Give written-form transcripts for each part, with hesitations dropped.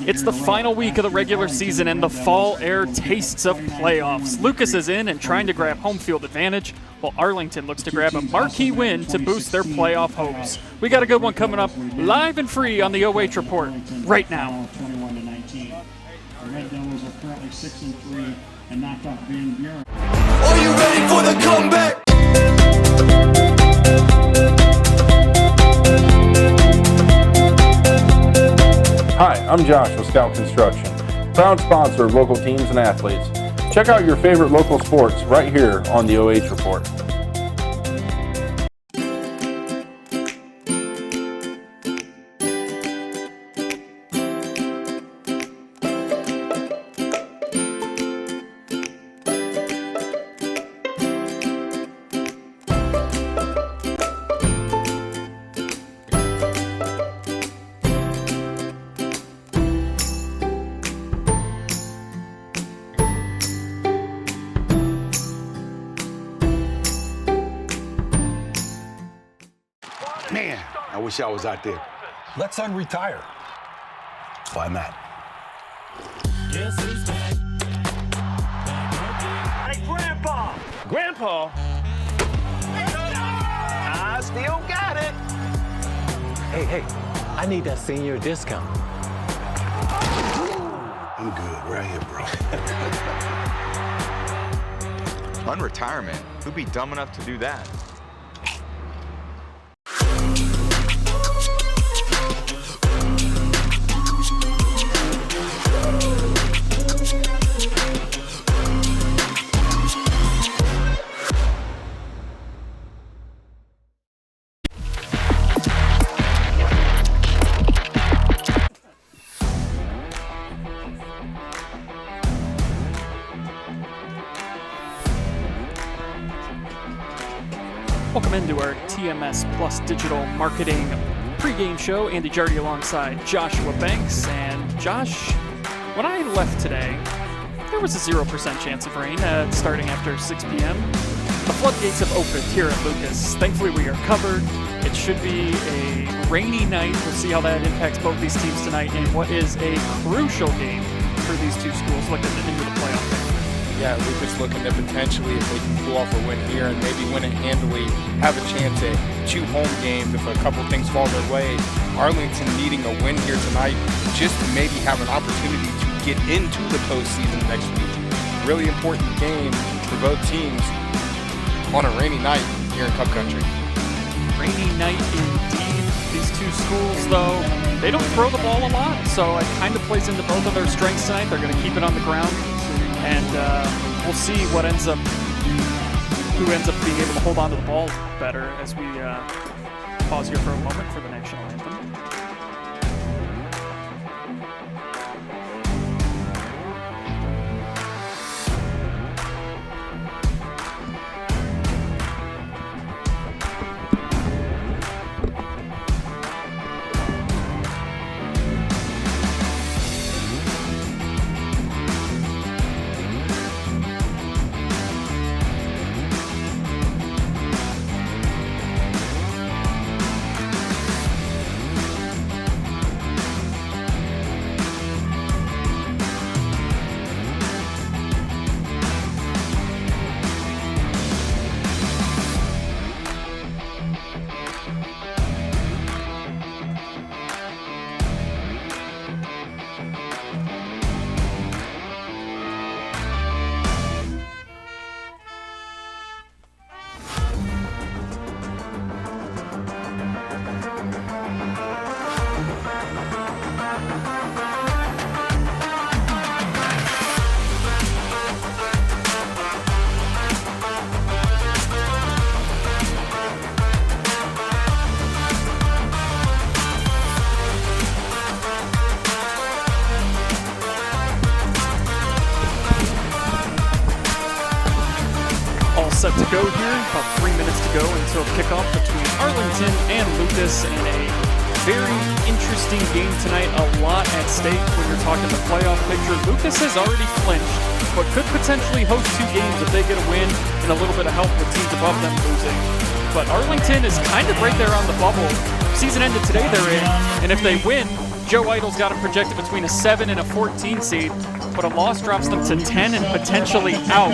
It's the final week of the regular season and the fall air tastes of playoffs. Lucas is in and trying to grab home field advantage, while Arlington looks to grab a marquee win to boost their playoff hopes. We got a good one coming up live and free on the OH Report right now. 21-19. The Red Devils are currently 6-3 and knocked off Van Buren. Are you ready for the comeback? Hi, I'm Josh with Scout Construction, proud sponsor of local teams and athletes. Check out your favorite local sports right here on the OH Report. Man, I wish I was out there. Let's unretire. Why not? Hey, Grandpa! Grandpa? I still got it. Hey, I need that senior discount. I'm good right here, bro. Unretirement? Who'd be dumb enough to do that? Welcome into our TMS Plus Digital Marketing pregame show. Andy Jardy alongside Joshua Banks. And Josh, when I left today, there was a 0% chance of rain starting after 6 p.m. The floodgates have opened here at Lucas. Thankfully, we are covered. It should be a rainy night. We'll see how that impacts both these teams tonight in what is a crucial game for these two schools looking into the playoff. Yeah, Lucas looking to potentially, if they can pull off a win here and maybe win it handily, have a chance at 2 home games if a couple things fall their way. Arlington needing a win here tonight just to maybe have an opportunity to get into the postseason next week. Really important game for both teams on a rainy night here in Cup Country. Rainy night indeed. These two schools, though, they don't throw the ball a lot, so it kind of plays into both of their strengths tonight. They're going to keep it on the ground. And we'll see who ends up being able to hold on to the ball better as we pause here for a moment for the national anthem. Set to go here, about 3 minutes to go until kickoff between Arlington and Lucas in a very interesting game tonight. A lot at stake when you're talking the playoff picture. Lucas has already clinched, but could potentially host 2 games if they get a win and a little bit of help with teams above them losing. But Arlington is kind of right there on the bubble. Season ended today, they're in, and if they win, Joe Idle's got them projected between a 7 and a 14 seed, but a loss drops them to 10 and potentially out.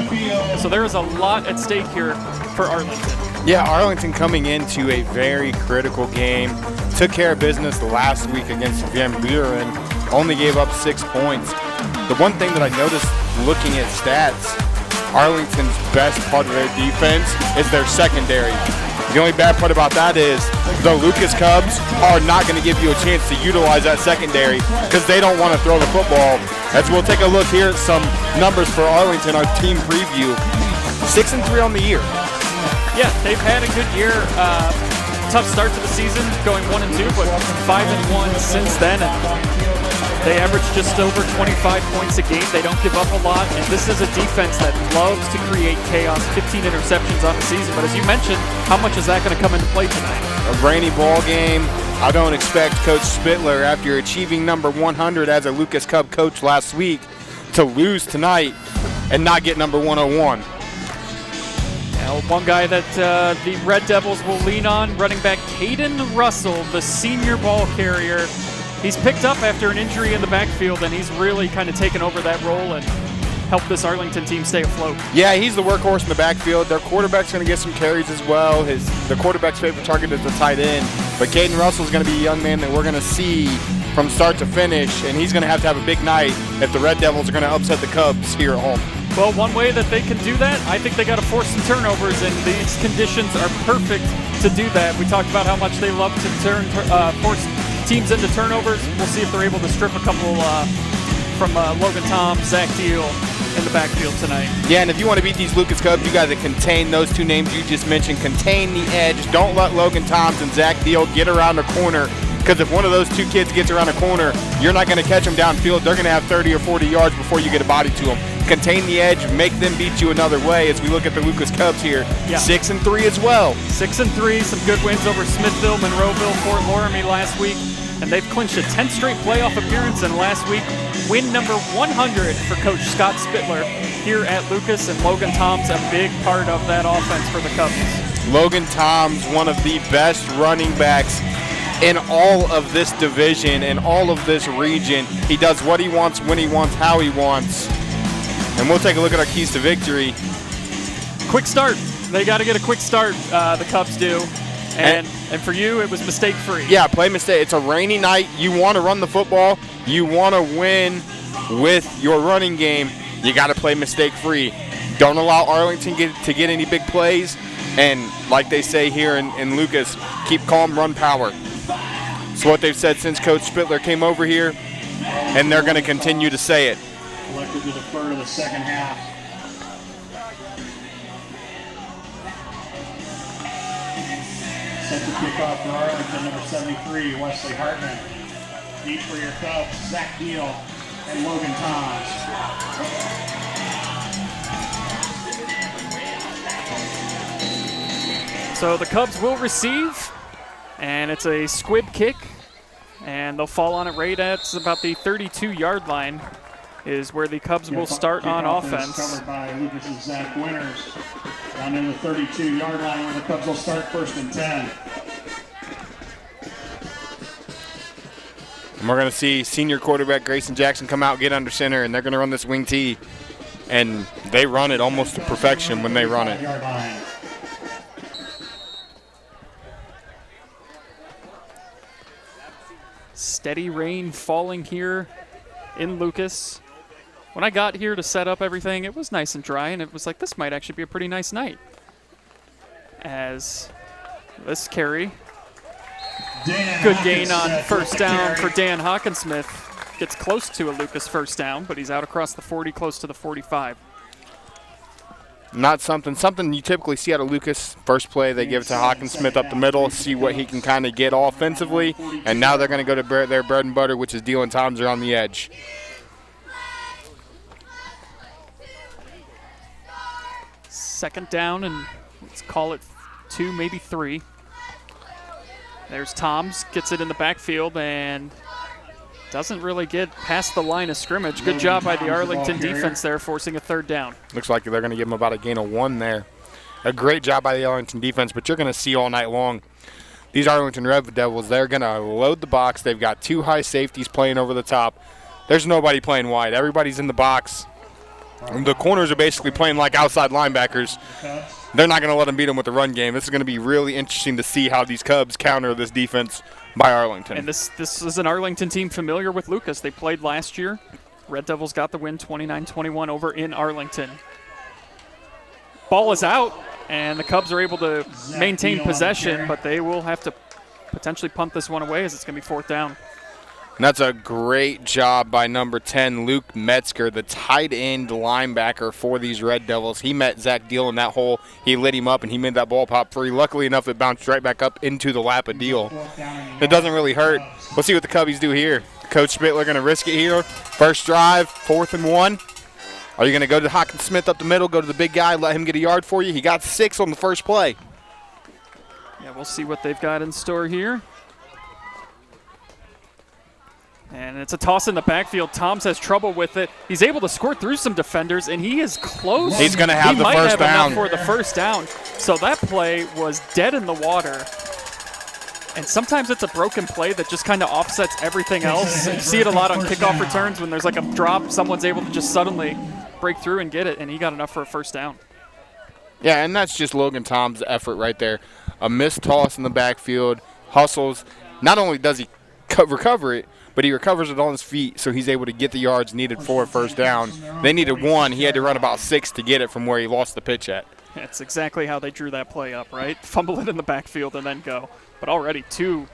So there is a lot at stake here for Arlington. Yeah, Arlington coming into a very critical game. Took care of business last week against Van Buren, only gave up 6 points. The one thing that I noticed looking at stats, Arlington's best part of their defense is their secondary. The only bad part about that is the Lucas Cubs are not going to give you a chance to utilize that secondary because they don't want to throw the football. As we'll take a look here at some numbers for Arlington, our team preview. 6-3 on the year. Yeah, they've had a good year. Tough start to the season, going 1-2, but 5-1 since then. And they average just over 25 points a game. They don't give up a lot, and this is a defense that loves to create chaos. 15 interceptions on the season, but as you mentioned, how much is that going to come into play tonight? A rainy ball game. I don't expect Coach Spittler, after achieving number 100 as a Lucas Cub coach last week, to lose tonight and not get number 101. Well, one guy that the Red Devils will lean on, running back Caden Russell, the senior ball carrier. He's picked up after an injury in the backfield, and he's really kind of taken over that role and helped this Arlington team stay afloat. Yeah, he's the workhorse in the backfield. Their quarterback's going to get some carries as well. The quarterback's favorite target is the tight end. But Caden Russell's going to be a young man that we're going to see from start to finish, and he's going to have a big night if the Red Devils are going to upset the Cubs here at home. Well, one way that they can do that, I think they got to force some turnovers, and these conditions are perfect to do that. We talked about how much they love to force teams into turnovers. We'll see if they're able to strip a couple from Logan Tom, Zach Deal in the backfield tonight. Yeah, and if you want to beat these Lucas Cubs, you got to contain those two names you just mentioned. Contain the edge. Don't let Logan Toms and Zach Deal get around the corner, because if one of those two kids gets around the corner, you're not going to catch them downfield. They're going to have 30 or 40 yards before you get a body to them. Contain the edge, make them beat you another way as we look at the Lucas Cubs here. Yeah. 6-3 as well. 6-3, some good wins over Smithville, Monroeville, Fort Loramie last week, and they've clinched a 10th straight playoff appearance, and last week, win number 100 for Coach Scott Spittler here at Lucas, and Logan Toms a big part of that offense for the Cubs. Logan Toms, one of the best running backs in all of this division and all of this region. He does what he wants, when he wants, how he wants. And we'll take a look at our keys to victory. Quick start. They got to get a quick start, the Cubs do. And for you, it was mistake-free. Yeah, play mistake. It's a rainy night. You want to run the football. You want to win with your running game. You got to play mistake-free. Don't allow Arlington to get any big plays. And like they say here in Lucas, keep calm, run power. It's what they've said since Coach Spittler came over here, and they're going to continue to say it. Elected to defer to the second half. Set to kick off for Arlington, number 73, Wesley Hartman. Deep for your Cubs, Zach Deal and Logan Toms. So the Cubs will receive, and it's a squib kick, and they'll fall on it right at about the 32-yard line is where the Cubs will start on offense. Covered by Lucas' Zach Winters. Down to the 32-yard line where the Cubs will start 1st and 10. And we're going to see senior quarterback Grayson Jackson come out, get under center, and they're going to run this wing tee. And they run it almost to perfection when they run it. Steady rain falling here in Lucas. When I got here to set up everything, it was nice and dry, and it was like, this might actually be a pretty nice night. As this carry, good gain on first down for Dan Hawkinsmith. Gets close to a Lucas first down, but he's out across the 40, close to the 45. Not something you typically see out of Lucas. First play, they give it to Hawkinsmith up the middle, see what he can kind of get offensively, and now they're going to go to their bread and butter, which is Dylan Toms around the edge. Second down, and let's call it 2, maybe 3. There's Toms, gets it in the backfield, and doesn't really get past the line of scrimmage. Good job by the Arlington defense there, forcing a 3rd down. Looks like they're going to give him about a gain of 1 there. A great job by the Arlington defense, but you're going to see all night long these Arlington Red Devils, they're going to load the box. They've got 2 high safeties playing over the top. There's nobody playing wide. Everybody's in the box. And the corners are basically playing like outside linebackers. They're not going to let them beat them with the run game. This is going to be really interesting to see how these Cubs counter this defense by Arlington. And this is an Arlington team familiar with Lucas. They played last year. Red Devils got the win 29-21 over in Arlington. Ball is out, and the Cubs are able to maintain possession, but they will have to potentially punt this one away as it's going to be 4th down. And that's a great job by number 10, Luke Metzger, the tight end linebacker for these Red Devils. He met Zach Deal in that hole. He lit him up, and he made that ball pop free. Luckily enough, it bounced right back up into the lap of Deal. It doesn't really hurt. We'll see what the Cubbies do here. Coach Spittler going to risk it here. First drive, 4th and 1. Are you going to go to Hawkins Smith up the middle, go to the big guy, let him get a yard for you? He got 6 on the first play. Yeah, we'll see what they've got in store here. And it's a toss in the backfield. Toms has trouble with it. He's able to score through some defenders, and he is close. He's going to have the first down. For the first down. So that play was dead in the water. And sometimes it's a broken play that just kind of offsets everything else. You see it a lot on kickoff returns when there's like a drop. Someone's able to just suddenly break through and get it, and he got enough for a first down. Yeah, and that's just Logan Tom's effort right there. A missed toss in the backfield, hustles. Not only does he recover it, but he recovers it on his feet, so he's able to get the yards needed for a first down. They needed 1. He had to run about 6 to get it from where he lost the pitch at. That's exactly how they drew that play up, right? Fumble it in the backfield and then go. But already 2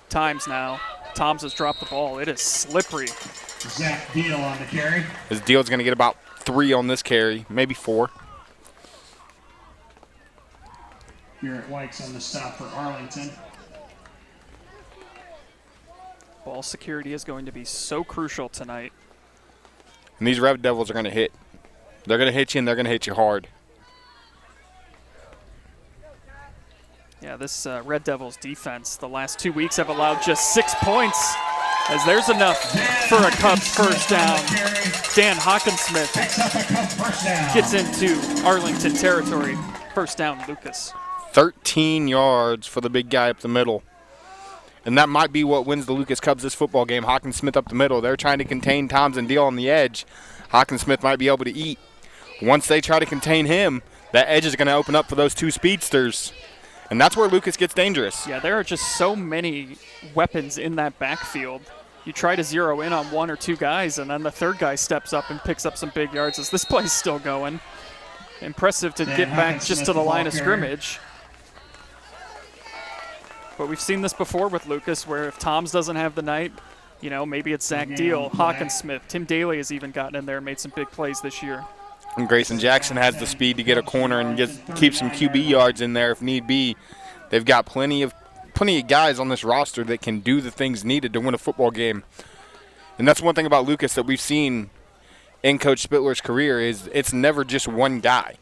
times now, Toms has dropped the ball. It is slippery. Zach Deal on the carry. His Deal's going to get about 3 on this carry, maybe 4. Garrett White's on the stop for Arlington. Ball security is going to be so crucial tonight. And these Red Devils are going to hit. They're going to hit you, and they're going to hit you hard. Yeah, this Red Devils defense the last 2 weeks have allowed just 6 points, as there's enough for a Cubs first down. Dan Hawkinsmith gets into Arlington territory. First down, Lucas. 13 yards for the big guy up the middle. And that might be what wins the Lucas Cubs this football game. Hawkinsmith up the middle. They're trying to contain Toms and Deal on the edge. Hawkinsmith might be able to eat. Once they try to contain him, that edge is going to open up for those 2 speedsters. And that's where Lucas gets dangerous. Yeah, there are just so many weapons in that backfield. You try to zero in on 1 or 2 guys, and then the 3rd guy steps up and picks up some big yards as this play's still going. Impressive to get back just to the line of scrimmage. But we've seen this before with Lucas, where if Toms doesn't have the night, you know, maybe it's Zach Deal, Hawkinsmith. Tim Daly has even gotten in there and made some big plays this year. And Grayson Jackson has the speed to get a corner and keep some QB yards in there if need be. They've got plenty of guys on this roster that can do the things needed to win a football game. And that's one thing about Lucas that we've seen in Coach Spittler's career is it's never just one guy.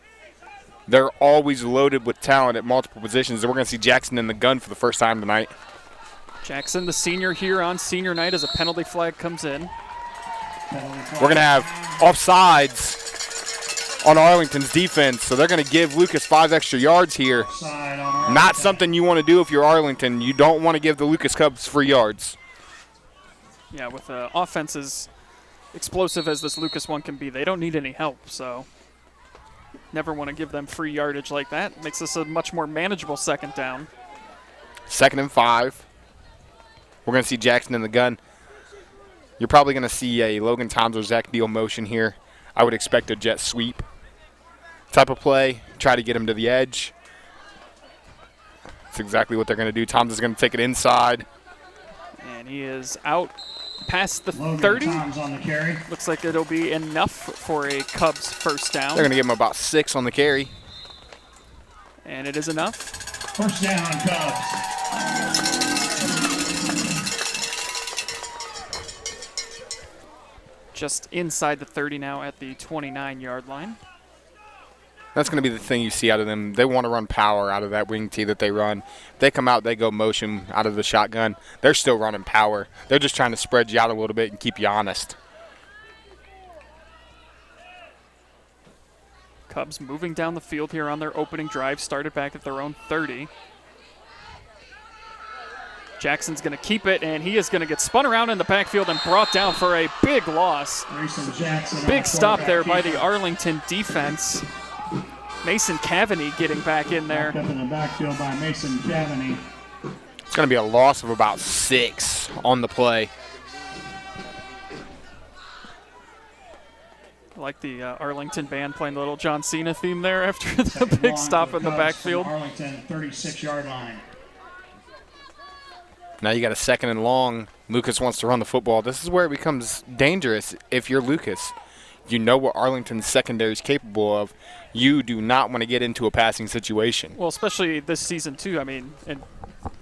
They're always loaded with talent at multiple positions, and we're going to see Jackson in the gun for the first time tonight. Jackson, the senior here on senior night as a penalty flag comes in. We're going to have offsides on Arlington's defense, so they're going to give Lucas 5 extra yards here. Not something you want to do if you're Arlington. You don't want to give the Lucas Cubs free yards. Yeah, with offense as explosive as this Lucas one can be, they don't need any help, so never want to give them free yardage like that. Makes this a much more manageable second down. 2nd and 5. We're going to see Jackson in the gun. You're probably going to see a Logan Toms or Zach Deal motion here. I would expect a jet sweep type of play. Try to get him to the edge. That's exactly what they're going to do. Toms is going to take it inside. And he is out past the 30. On the carry. Looks like it'll be enough for a Cubs first down. They're going to give him about 6 on the carry. And it is enough. First down, Cubs. Just inside the 30 now at the 29-yard line. That's going to be the thing you see out of them. They want to run power out of that wing tee that they run. If they come out, they go motion out of the shotgun. They're still running power. They're just trying to spread you out a little bit and keep you honest. Cubs moving down the field here on their opening drive. Started back at their own 30. Jackson's going to keep it, and he is going to get spun around in the backfield and brought down for a big loss. Big stop there by the Arlington defense. Mason Cavaney getting back in there. Up in the backfield by Mason Cavaney. It's going to be a loss of about 6 on the play. I like the Arlington band playing the little John Cena theme there after the big stop in the backfield. Arlington, 36-yard line. Now you got a 2nd and long. Lucas wants to run the football. This is where it becomes dangerous if you're Lucas. You know what Arlington's secondary is capable of. You do not want to get into a passing situation. Well, especially this season, too. I mean, in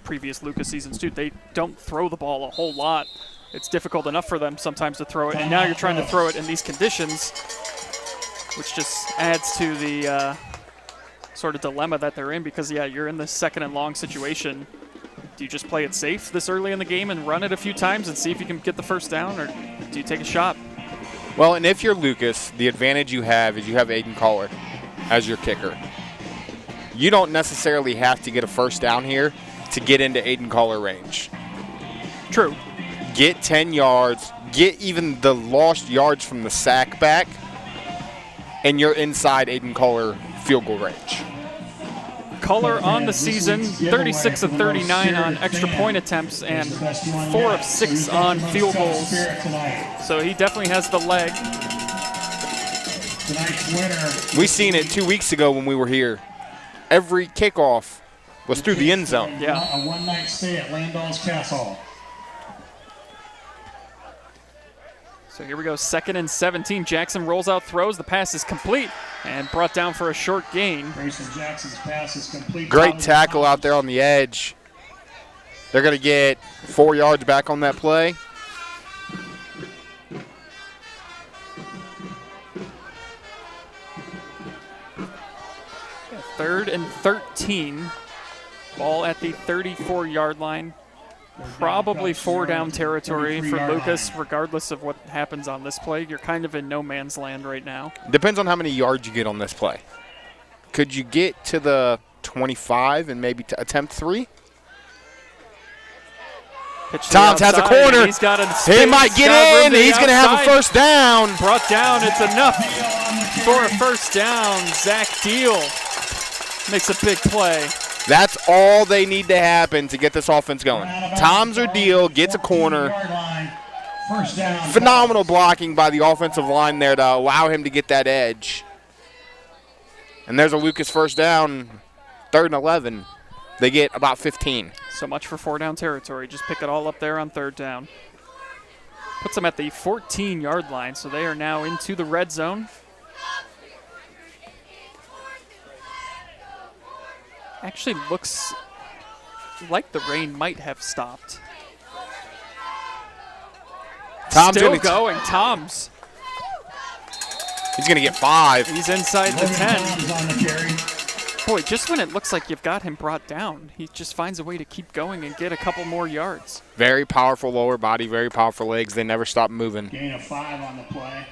previous Lucas seasons, too, they don't throw the ball a whole lot. It's difficult enough for them sometimes to throw it, and now you're trying to throw it in these conditions, which just adds to the sort of dilemma that they're in because, yeah, you're in this 2nd and long situation. Do you just play it safe this early in the game and run it a few times and see if you can get the first down, or do you take a shot? Well, and if you're Lucas, the advantage you have is you have Aiden Collar as your kicker. You don't necessarily have to get a first down here to get into Aiden Collar range. True. Get 10 yards, get even the lost yards from the sack back, and you're inside Aiden Collar field goal range. Collar on the season, 36 of 39 on extra point attempts and 4 of 6 on field goals. So he definitely has the leg. We seen it 2 weeks ago when we were here. Every kickoff was through the end zone. Yeah. A one-night stay at Landon's Castle. So here we go, 2nd and 17. Jackson rolls out, throws. The pass is complete and brought down for a short gain. Grayson Jackson's pass is complete. Great tackle out there on the edge. They're going to get 4 yards back on that play. Yeah, 3rd and 13. Ball at the 34-yard line. Probably 4-down territory for Lucas, regardless of what happens on this play. You're kind of in no man's land right now. Depends on how many yards you get on this play. Could you get to the 25 and maybe attempt 3? Tom's has a corner. He's got he might get in. He's going to have a first down. Brought down. It's enough for a first down. Zach Deal makes a big play. That's all they need to happen to get this offense going. Tom's or Deal gets a corner. Phenomenal blocking by the offensive line there to allow him to get that edge. And there's a Lucas first down, 3rd and 11. They get about 15. So much for 4-down territory. Just pick it all up there on 3rd down. Puts them at the 14-yard line, so they are now into the red zone. Actually looks like the rain might have stopped. Tom's still going. Tom's. He's going to get 5. He's inside the 10. Boy, just when it looks like you've got him brought down, he just finds a way to keep going and get a couple more yards. Very powerful lower body, very powerful legs. They never stop moving. Gain of 5 on the play.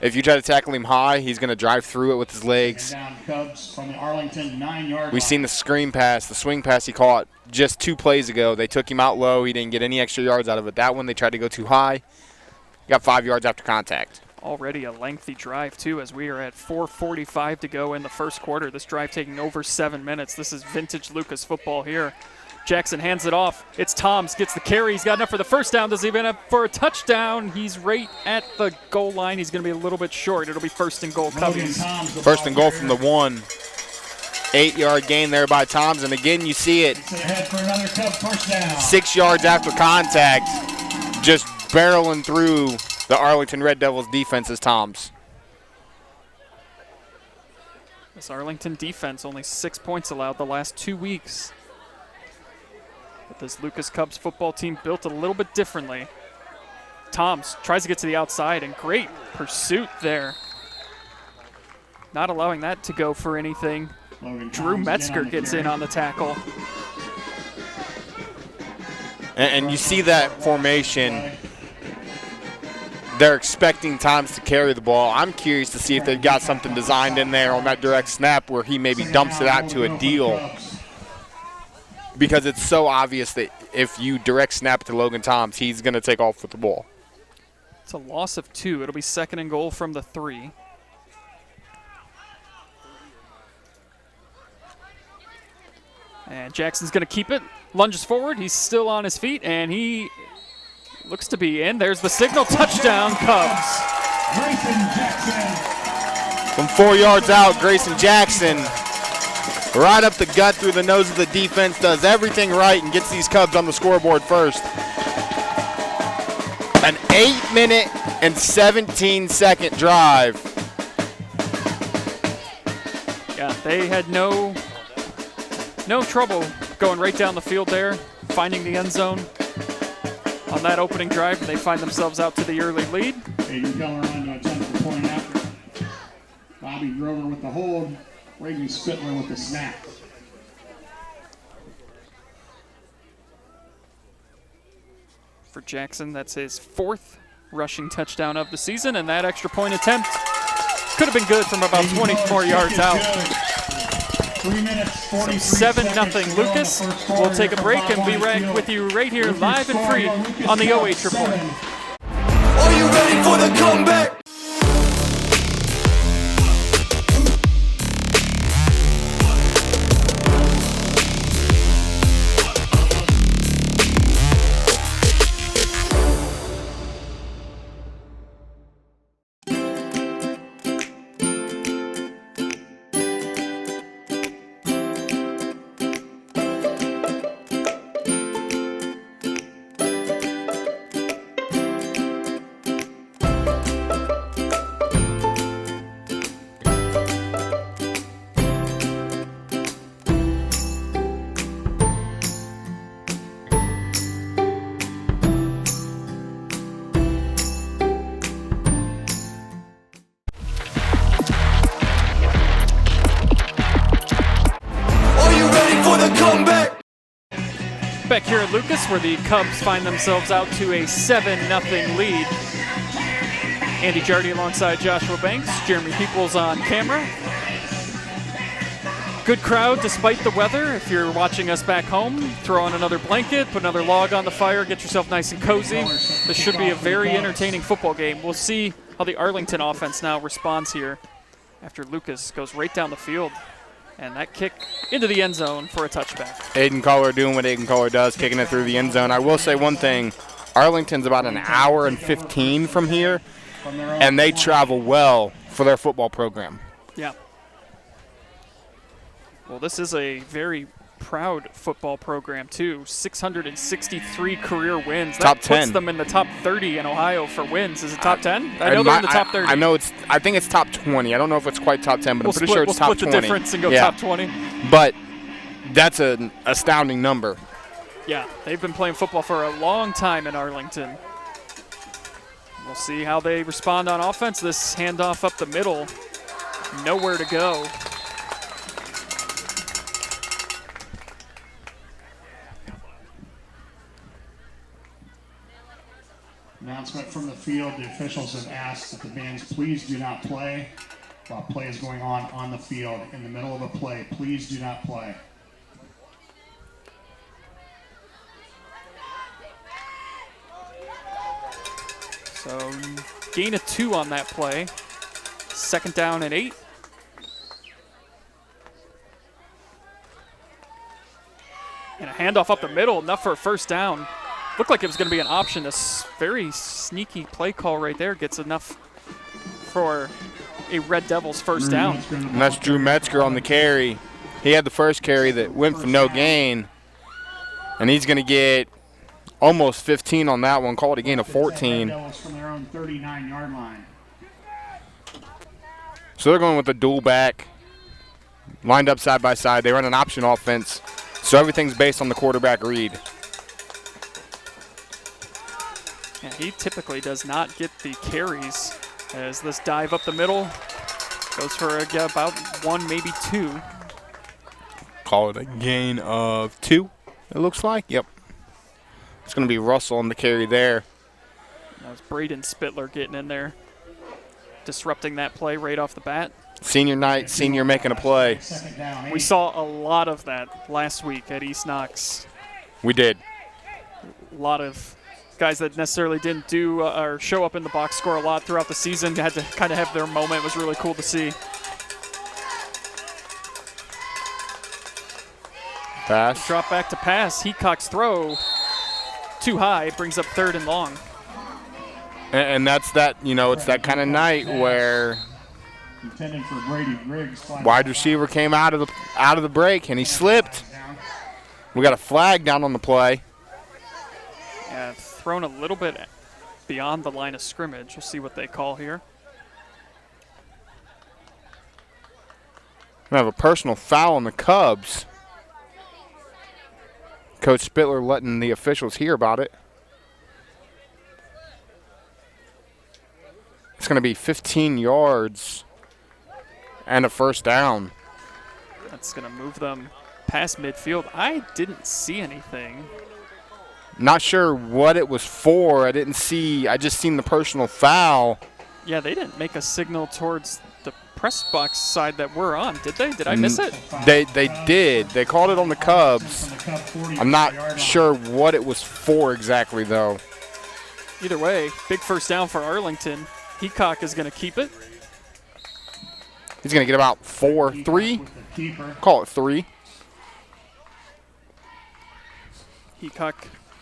If you try to tackle him high, he's going to drive through it with his legs. Down Cubs from the Arlington 9-yard We've seen the screen pass, the swing pass he caught just 2 plays ago. They took him out low. He didn't get any extra yards out of it. That one, they tried to go too high. He got 5 yards after contact. Already a lengthy drive, too, as we are at 4:45 to go in the first quarter. This drive taking over 7 minutes. This is vintage Lucas football here. Jackson hands it off. It's Toms, gets the carry. He's got enough for the first down. Does he even have for a touchdown? He's right at the goal line. He's going to be a little bit short. It'll be 1st and goal Cubbies. 1st and goal from the 1. 8-yard gain there by Toms. And again, you see it. 6 yards after contact. Just barreling through the Arlington Red Devils defense is Toms. This Arlington defense, only 6 points allowed the last 2 weeks. But this Lucas Cubs football team built a little bit differently. Toms tries to get to the outside, and great pursuit there. Not allowing that to go for anything. Drew Metzger gets in on the tackle. And you see that formation. They're expecting Toms to carry the ball. I'm curious to see if they've got something designed in there on that direct snap where he maybe dumps it out to a Deal. Because it's so obvious that if you direct snap to Logan Toms, he's going to take off with the ball. It's a loss of 2. It'll be 2nd and goal from the 3. And Jackson's going to keep it. Lunges forward. He's still on his feet, and he looks to be in. There's the signal. Touchdown, Cubs. Grayson Jackson. From 4 yards out, Grayson Jackson right up the gut through the nose of the defense, does everything right, and gets these Cubs on the scoreboard first. An 8-minute and 17-second drive. Yeah, they had no trouble going right down the field there, finding the end zone on that opening drive. They find themselves out to the early lead. Aiden Keller on to attempt the point after. Bobby Grover with the hold. Reagan Spittler with the snap. For Jackson, that's his 4th rushing touchdown of the season, and that extra point attempt could have been good from about 24 yards out. 3 minutes, 43 7-0 Lucas. We'll take a break and be right with you right here live and free on the OH Report. Are you ready for the comeback? Back here at Lucas, where the Cubs find themselves out to a 7-0 lead. Andy Jardy alongside Joshua Banks, Jeremy Peoples on camera. Good crowd despite the weather. If you're watching us back home, throw on another blanket, put another log on the fire, get yourself nice and cozy. This should be a very entertaining football game. We'll see how the Arlington offense now responds here after Lucas goes right down the field. And that kick into the end zone for a touchback. Aiden Kohler doing what Aiden Kohler does, kicking it through the end zone. I will say one thing. Arlington's about an hour and 15 from here, and they travel well for their football program. Yeah. Well, this is a very proud football program, too. 663 career wins. That Top 10. puts them in the top 30 in Ohio for wins. Is it top 10? I know they're in the top 30. I think it's top 20. I don't know if it's quite top 10, but I'm pretty sure it's top 20. We'll split the difference and go top 20. But that's an astounding number. Yeah, they've been playing football for a long time in Arlington. We'll see how they respond on offense. This handoff up the middle, nowhere to go. Announcement from the field. The officials have asked that the bands please do not play while play is going on the field. In the middle of a play, please do not play. So gain of 2 on that play. 2nd down and 8. And a handoff up the middle, enough for a first down. Looked like it was going to be an option. This very sneaky play call right there gets enough for a Red Devils first down. And that's Drew Metzger on the carry. He had the first carry that went for no gain. And he's going to get almost 15 on that one. Call it a gain of 14. From their own 39-yard line. So they're going with a dual back, lined up side by side. They run an option offense, so everything's based on the quarterback read. And he typically does not get the carries as this dive up the middle goes for about 1, maybe 2. Call it a gain of 2, it looks like. Yep. It's going to be Russell on the carry there. That was Braden Spittler getting in there, disrupting that play right off the bat. Senior night, senior making a play. We saw a lot of that last week at East Knox. We did. lot of guys that necessarily didn't do or show up in the box score a lot throughout the season had to kind of have their moment. It was really cool to see. Pass. Drop back to pass. Heacock's throw too high. Brings up 3rd and long. And that's that, it's that kind of night where Intended for Brady Griggs. wide receiver came out of the break and he slipped. We got a flag down on the play. Yeah, thrown a little bit beyond the line of scrimmage. We'll see what they call here. We have a personal foul on the Cubs. Coach Spittler letting the officials hear about it. It's going to be 15 yards and a first down. That's going to move them past midfield. I didn't see anything. Not sure what it was for. I just seen the personal foul. Yeah, they didn't make a signal towards the press box side that we're on, did they? Did I miss it? They did. They called it on the Cubs. I'm not sure what it was for exactly, though. Either way, big first down for Arlington. Heacock is going to keep it. He's going to get about 3. Call it 3. Heacock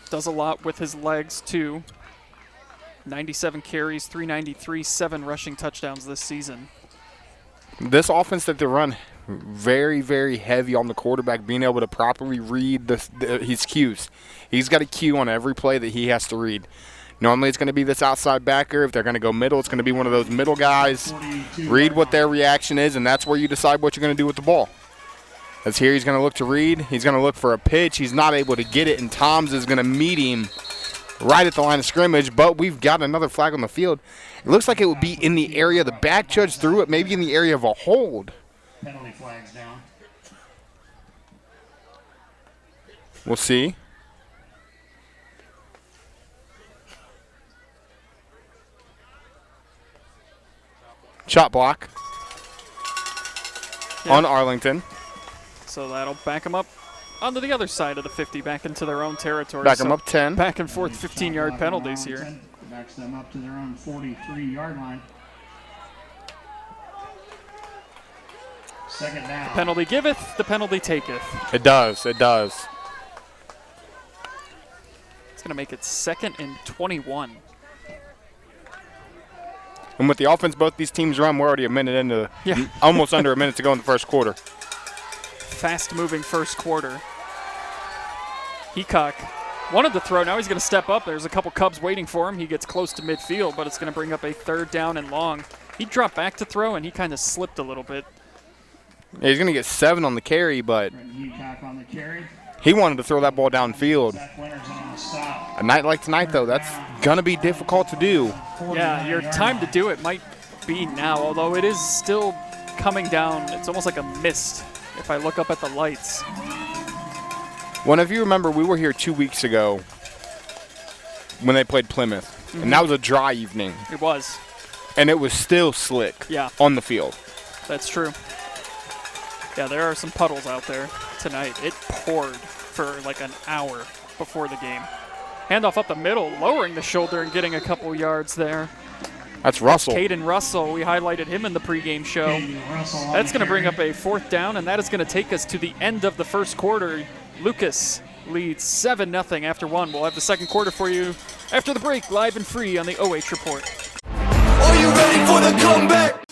does a lot with his legs, too. 97 carries, 393, 7 rushing touchdowns this season. This offense that they run very, very heavy on the quarterback being able to properly read his cues. He's got a cue on every play that he has to read. Normally it's going to be this outside backer. If they're going to go middle, it's going to be one of those middle guys. Read what their reaction is, and that's where you decide what you're going to do with the ball. As here he's going to look to read. He's going to look for a pitch. He's not able to get it, and Toms is going to meet him right at the line of scrimmage, but we've got another flag on the field. It looks like it would be in the area. The back judge threw it, maybe in the area of a hold. Penalty flags down. We'll see. Shot block on Arlington. So that'll back them up onto the other side of the 50, back into their own territory. Back them up 10. Back and forth 15-yard penalties here. Backs them up to their own 43-yard line. Second down. The penalty giveth, the penalty taketh. It does. It does. It's going to make it 2nd and 21. And with the offense both these teams run, we're already a minute into, almost under a minute to go in the first quarter. Fast-moving first quarter. Heacock wanted to throw. Now he's going to step up. There's a couple Cubs waiting for him. He gets close to midfield, but it's going to bring up a 3rd down and long. He dropped back to throw, and he kind of slipped a little bit. Yeah, he's going to get 7 on the carry, but Heacock on the carry. he wanted to throw that ball downfield. A night like tonight, though, that's going to be difficult to do. Yeah, your time to do it might be now, although it is still coming down. It's almost like a mist if I look up at the lights. Well, if you remember, we were here 2 weeks ago when they played Plymouth, and that was a dry evening. It was. And it was still slick on the field. That's true. Yeah, there are some puddles out there tonight. It poured for like an hour before the game. Handoff up the middle, lowering the shoulder and getting a couple yards there. That's Russell. Caden Russell, we highlighted him in the pregame show. That's going to bring up a 4th down, and that is going to take us to the end of the first quarter. Lucas leads 7-0 after 1. We'll have the second quarter for you after the break, live and free on the OH Report. Are you ready for the comeback?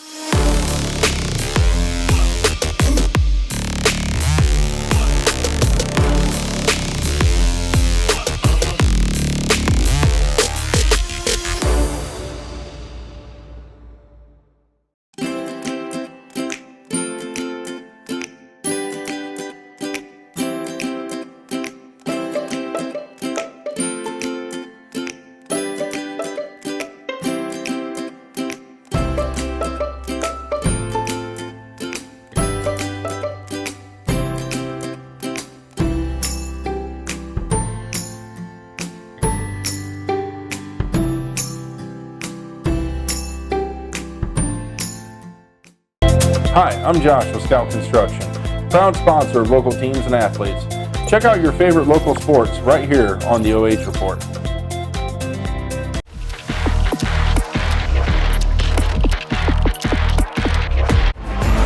Hi, I'm Josh with Scout Construction, proud sponsor of local teams and athletes. Check out your favorite local sports right here on the OH Report.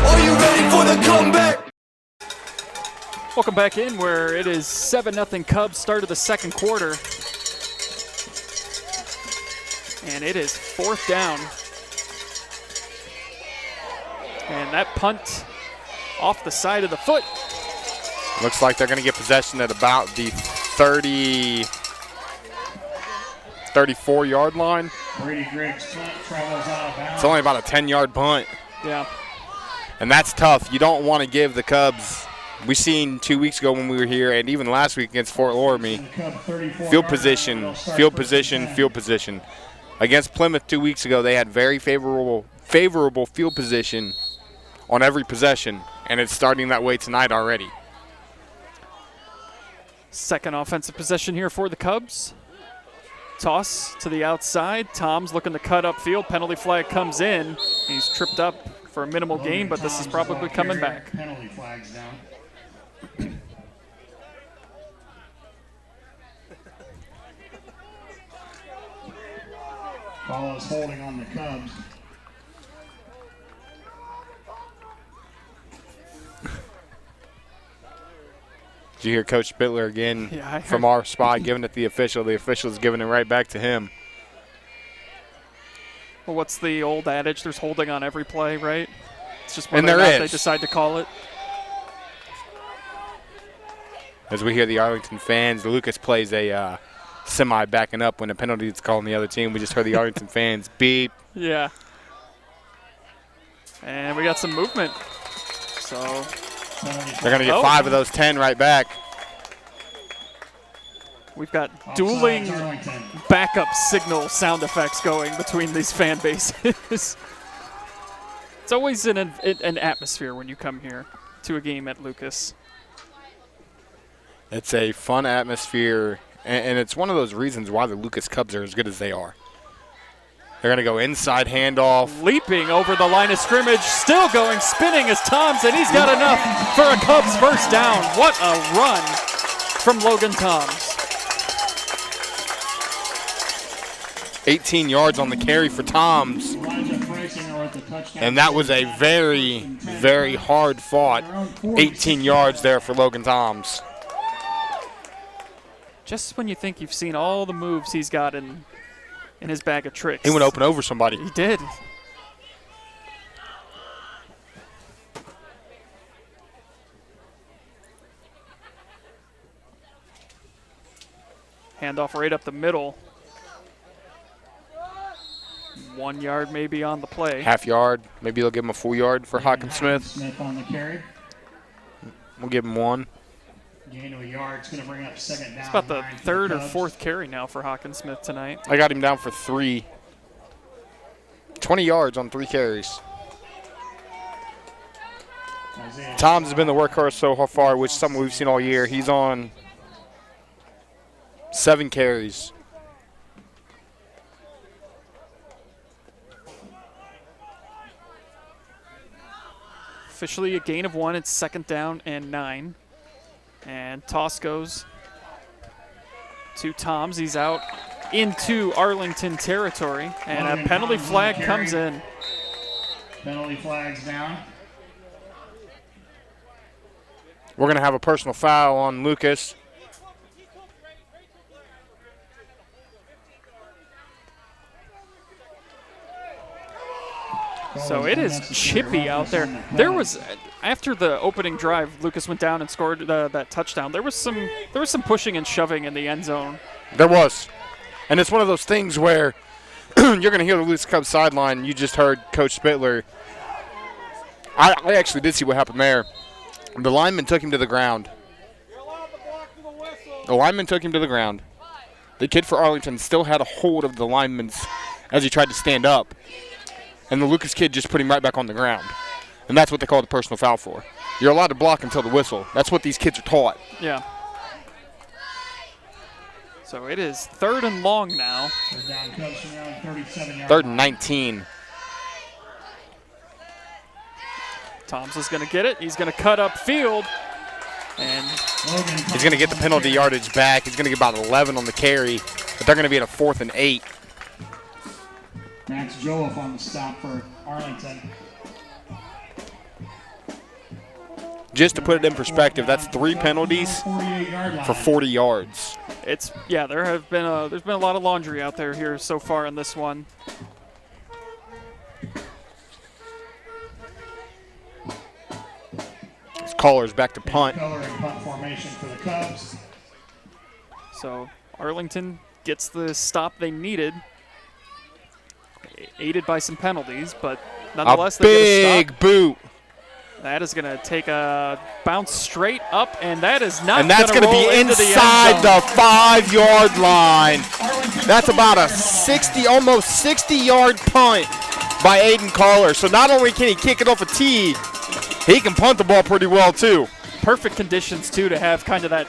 Are you ready for the comeback? Welcome back in where it is 7-0 Cubs, start of the second quarter. And it is 4th down. And that punt off the side of the foot. Looks like they're going to get possession at about the 34-yard line. Brady Griggs punt travels out of bounds. It's only about a 10-yard punt. Yeah. And that's tough. You don't want to give the Cubs, we seen 2 weeks ago when we were here, and even last week against Fort Loramie, field position, field position, field position. Against Plymouth 2 weeks ago, they had very favorable field position on every possession, and it's starting that way tonight already. Second offensive possession here for the Cubs. Toss to the outside. Tom's looking to cut upfield. Penalty flag comes in. He's tripped up for a minimal gain, but this is probably coming back. Penalty flags down. Ball is holding on the Cubs. Did you hear Coach Spittler again Yeah, from our spot giving it to the official? The official's giving it right back to him. Well, what's the old adage? There's holding on every play, right? It's just And whether or there not they is. decide to call it. As we hear the Arlington fans, Lucas plays a semi backing up when a penalty is called on the other team. We just heard the Arlington fans beep. Yeah. And we got some movement. So They're going to get 5 of those 10 right back. we've got dueling backup signal sound effects going between these fan bases. It's always an atmosphere when you come here to a game at Lucas. It's a fun atmosphere, and it's one of those reasons why the Lucas Cubs are as good as they are. They're going to go inside handoff. Leaping over the line of scrimmage, still going, spinning is Toms, and he's got enough for a Cubs first down. What a run from Logan Toms. 18 yards on the carry for Toms. And that was a very, very hard fought 18 yards there for Logan Toms. Just when you think you've seen all the moves he's got in his bag of tricks. He went open over somebody. He did. Handoff right up the middle. 1 yard maybe on the play. Half yard. Maybe they'll give him a full yard for Hawkinsmith. Smith on the carry. We'll give him 1. Gain of a yard. It's going to bring up second down. It's about the 9 for third or Cubs. fourth carry now for Hawkinsmith tonight. I got him down for 3. 20 yards on 3 carries. Toms has been the workhorse so far, which is something we've seen all year. He's on 7 carries. Officially a gain of 1. It's second down and 9. And toss goes to Toms. He's out into Arlington territory. And a penalty flag comes in. Penalty flags down. We're going to have a personal foul on Lucas. So it is chippy out there. There was, after the opening drive, Lucas went down and scored that touchdown. There was some pushing and shoving in the end zone. There was. And it's one of those things where you're going to hear the Lucas Cubs sideline. You just heard Coach Spittler. I actually did see what happened there. The lineman took him to the ground. The kid for Arlington still had a hold of the lineman's as he tried to stand up. And the Lucas kid just put him right back on the ground. And that's what they call the personal foul for. You're allowed to block until the whistle. That's what these kids are taught. Yeah. So it is 3rd and long now. Down Cubs from around 37 3rd and 19. Toms is going to get it. He's going to cut up field. And he's going to get the penalty yardage back. He's going to get about 11 on the carry, but they're going to be at a 4th and 8. Max Joliffe on the stop for Arlington. Just to put it in perspective, that's 3 penalties for 40 yards. There's been a lot of laundry out there here so far in this one. This caller's back to punt. Color and punt formation for the Cubs. So Arlington gets the stop they needed, aided by some penalties, but nonetheless they get a stop. Big boot. That is going to take a bounce straight up, and that is not. And that's going to be inside the 5-yard line. That's about a almost 60-yard punt by Aiden Collar. So not only can he kick it off a tee, he can punt the ball pretty well too. Perfect conditions too to have kind of that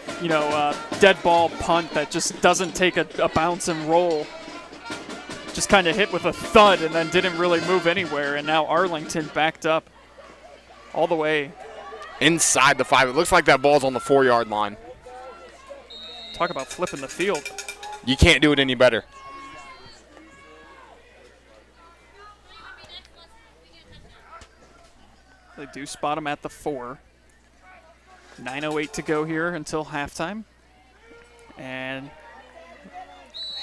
dead ball punt that just doesn't take a bounce and roll. Just kind of hit with a thud and then didn't really move anywhere. And now Arlington backed up all the way inside the 5. It looks like that ball's on the 4-yard line. Talk about flipping the field. You can't do it any better. They do spot him at the 4. 9:08 to go here until halftime. And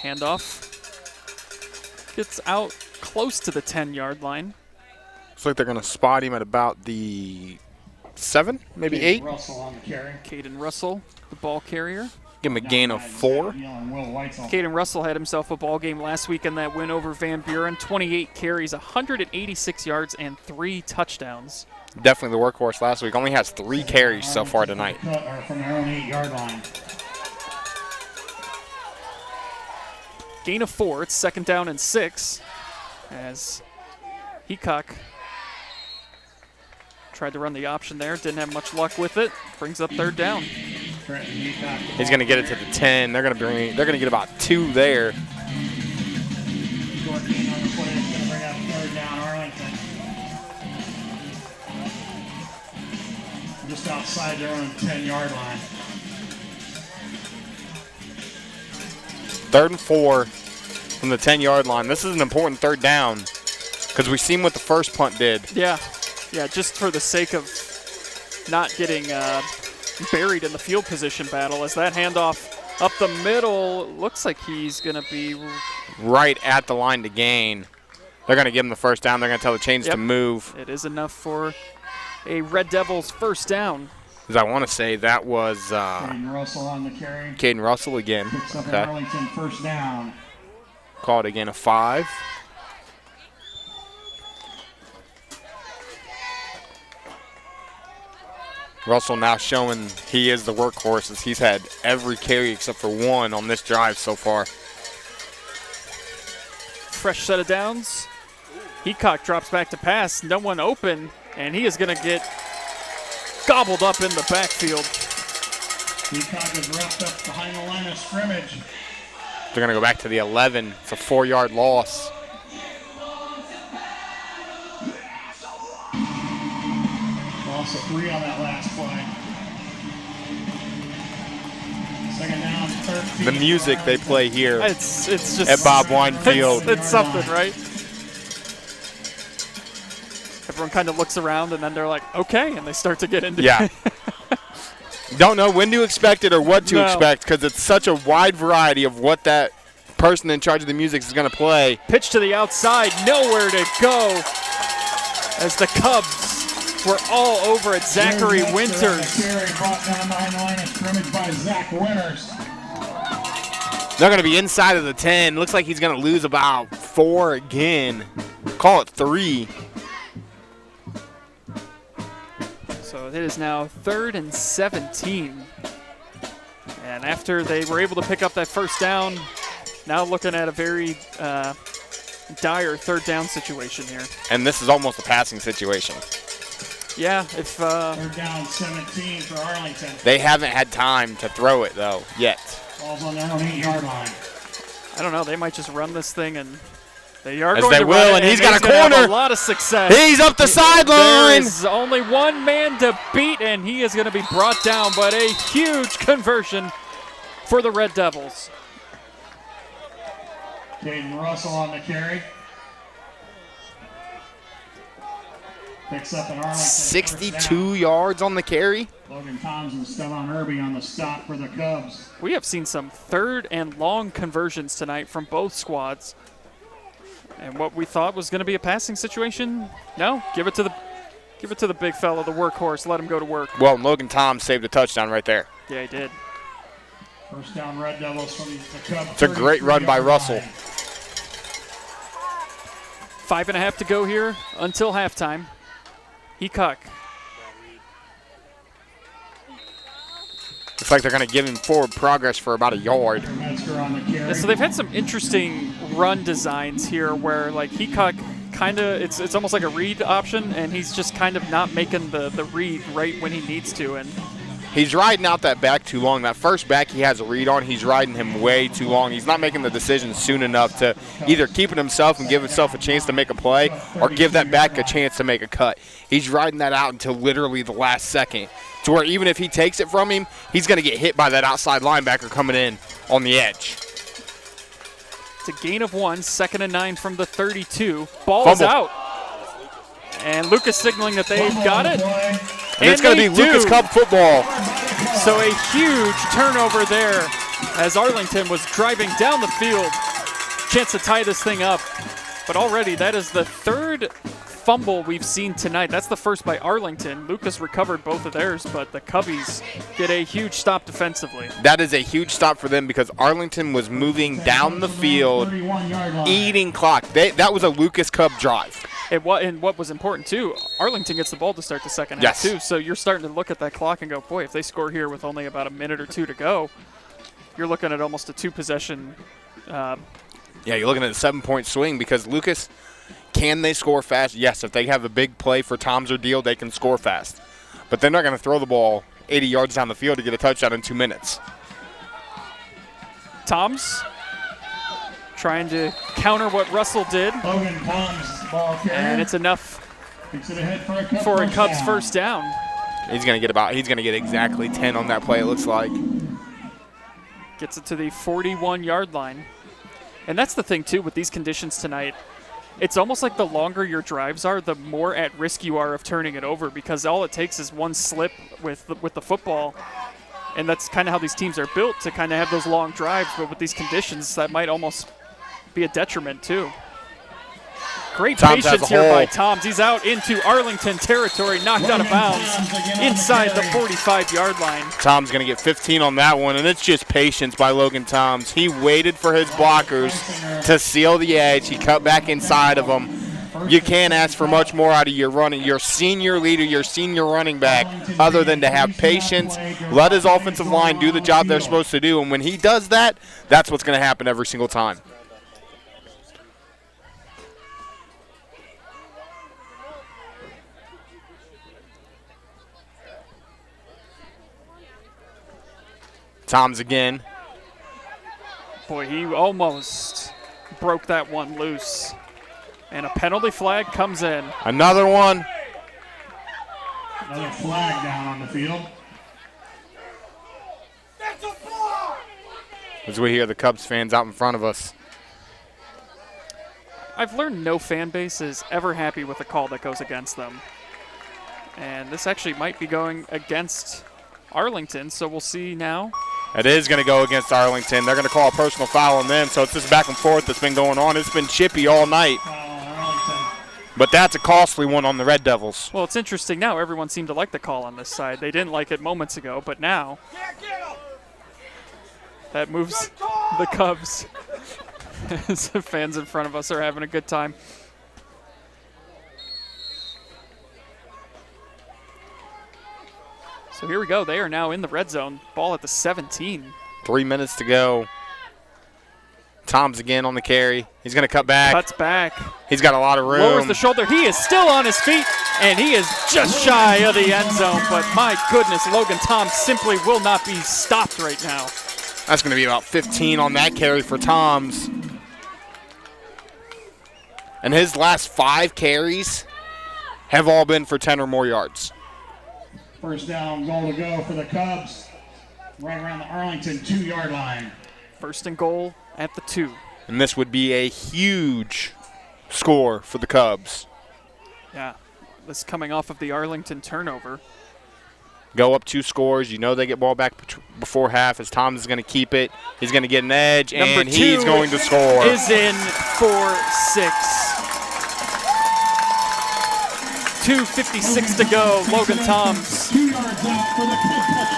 handoff gets out close to the 10-yard line. Looks like they're going to spot him at about the 7, maybe 8. Russell on the carry. Caden Russell, the ball carrier. Give him a gain of 4. Caden Russell had himself a ball game last week in that win over Van Buren. 28 carries, 186 yards, and 3 touchdowns. Definitely the workhorse last week. Only has 3 carries so far tonight. From their own 8-yard line. Gain of 4. It's 2nd down and 6 as Heacock tried to run the option there. Didn't have much luck with it. Brings up 3rd down. He's going to get it to the 10. They're going to get about 2 there. Short gain on the play is going to bring up 3rd down Arlington. Just outside their own 10-yard line. 3rd and 4 from the 10-yard line. This is an important 3rd down because we've seen what the first punt did. Yeah, just for the sake of not getting buried in the field position battle, as that handoff up the middle looks like he's going to be right at the line to gain. They're going to give him the 1st down. They're going to tell the chains to move. It is enough for a Red Devils 1st down. As I want to say that was Caden Russell on the carry. Caden Russell again. Picks up Arlington 1st down. Called again a 5. Russell now showing he is the workhorse as he's had every carry except for 1 on this drive so far. Fresh set of downs. Heacock drops back to pass. No one open, and he is going to get gobbled up in the backfield. Heacock is wrapped up behind the line of scrimmage. They're going to go back to the 11. It's a 4-yard loss. Loss of 3 on that last play. 2nd down, 13. The music they play here It's just at Bob Wine Field. It's something, right? Everyone kind of looks around, and then they're like, okay, and they start to get into it. Don't know when to expect it or what to expect because it's such a wide variety of what that person in charge of the music is going to play. Pitch to the outside, nowhere to go as the Cubs were all over it. Zachary Winters. Carry brought down behind the line of scrimmage by Zach Winters. They're going to be inside of the 10. Looks like he's going to lose about 4 again. Call it 3. So it is now 3rd and 17. And after they were able to pick up that 1st down, now looking at a very dire 3rd down situation here. And this is almost a passing situation. Yeah, if 3rd down 17 for Arlington. They haven't had time to throw it, though, yet. Ball's on their own 8-yard line. I don't know, they might just run this thing and They are as going they to will, run it, and he's got a gonna have corner. a lot of success. He's up the sideline. There is only one man to beat, and he is going to be brought down, but a huge conversion for the Red Devils. Caden Russell on the carry. Picks up an Arlington. 62 yards on the carry. Logan Toms and Stevan Irby on the stop for the Cubs. We have seen some third and long conversions tonight from both squads. And what we thought was going to be a passing situation, no, give it to the big fella, the workhorse. Let him go to work. Well, Logan Toms saved a touchdown right there. Yeah, he did. First down, Red Devils from the Cubs. It's a great run by Russell. 5.5 to go here until halftime. Heacock. Looks like they're going to give him forward progress for about a yard. Yeah, so they've had some interesting run designs here where, like, Heacock kind of, it's almost like a read option, and he's just kind of not making the read right when he needs to. And he's riding out that back too long. That first back he has a read on, he's riding him way too long. He's not making the decision soon enough to either keep it himself and give himself a chance to make a play or give that back a chance to make a cut. He's riding that out until literally the last second, to where even if he takes it from him, he's going to get hit by that outside linebacker coming in on the edge. It's a gain of 1, 2nd and 9 from the 32. Ball is out. And Lucas signaling that they've got it. And it's going to be Lucas Cub football. So a huge turnover there as Arlington was driving down the field. Chance to tie this thing up. But already that is the third fumble we've seen tonight. That's the first by Arlington. Lucas recovered both of theirs, but the Cubbies get a huge stop defensively. That is a huge stop for them because Arlington was moving down the field, eating clock. That was a Lucas Cub drive. And what was important, too, Arlington gets the ball to start the second half, too. So you're starting to look at that clock and go, boy, if they score here with only about a minute or two to go, you're looking at almost a two-possession. Yeah, you're looking at a 7-point swing because Lucas, can they score fast? Yes, if they have a big play for Toms or Deal, they can score fast. But they're not going to throw the ball 80 yards down the field to get a touchdown in 2 minutes. Toms trying to counter what Russell did. Logan Toms, ball carrier. And it's enough for a Cubs first down. He's going to get exactly 10 on that play, it looks like. Gets it to the 41-yard line. And that's the thing, too, with these conditions tonight. It's almost like the longer your drives are, the more at risk you are of turning it over because all it takes is one slip with the football. And that's kind of how these teams are built, to kind of have those long drives. But with these conditions, that might almost be a detriment, too. Great patience here by Toms. He's out into Arlington territory, knocked out of bounds inside the 45-yard line. Tom's going to get 15 on that one, and it's just patience by Logan Toms. He waited for his blockers to seal the edge. He cut back inside of them. You can't ask for much more out of your senior leader, your senior running back, other than to have patience, let his offensive line do the job they're supposed to do, and when he does that, that's what's going to happen every single time. Toms again. Boy, he almost broke that one loose. And a penalty flag comes in. Another one. Another flag down on the field. As we hear the Cubs fans out in front of us. I've learned no fan base is ever happy with a call that goes against them. And this actually might be going against Arlington, so we'll see now. It is going to go against Arlington. They're going to call a personal foul on them, so it's this back and forth that's been going on. It's been chippy all night. But that's a costly one on the Red Devils. Well, it's interesting now. Everyone seemed to like the call on this side. They didn't like it moments ago, but now that moves the Cubs. The fans in front of us are having a good time. So here we go. They are now in the red zone. Ball at the 17. 3 minutes to go. Toms again on the carry. He's going to cut back. Cuts back. He's got a lot of room. Lowers the shoulder. He is still on his feet, and he is just shy of the end zone. But my goodness, Logan Toms simply will not be stopped right now. That's going to be about 15 on that carry for Toms. And his last 5 carries have all been for 10 or more yards. First down, goal to go for the Cubs. Right around the Arlington 2-yard line. First and goal at the 2. And this would be a huge score for the Cubs. Yeah, this coming off of the Arlington turnover. Go up 2 scores. You know they get ball back before half as Thomas is going to keep it. He's going to get an edge, and he's going to score. Is in for 6. 2:56 to go. Logan Toms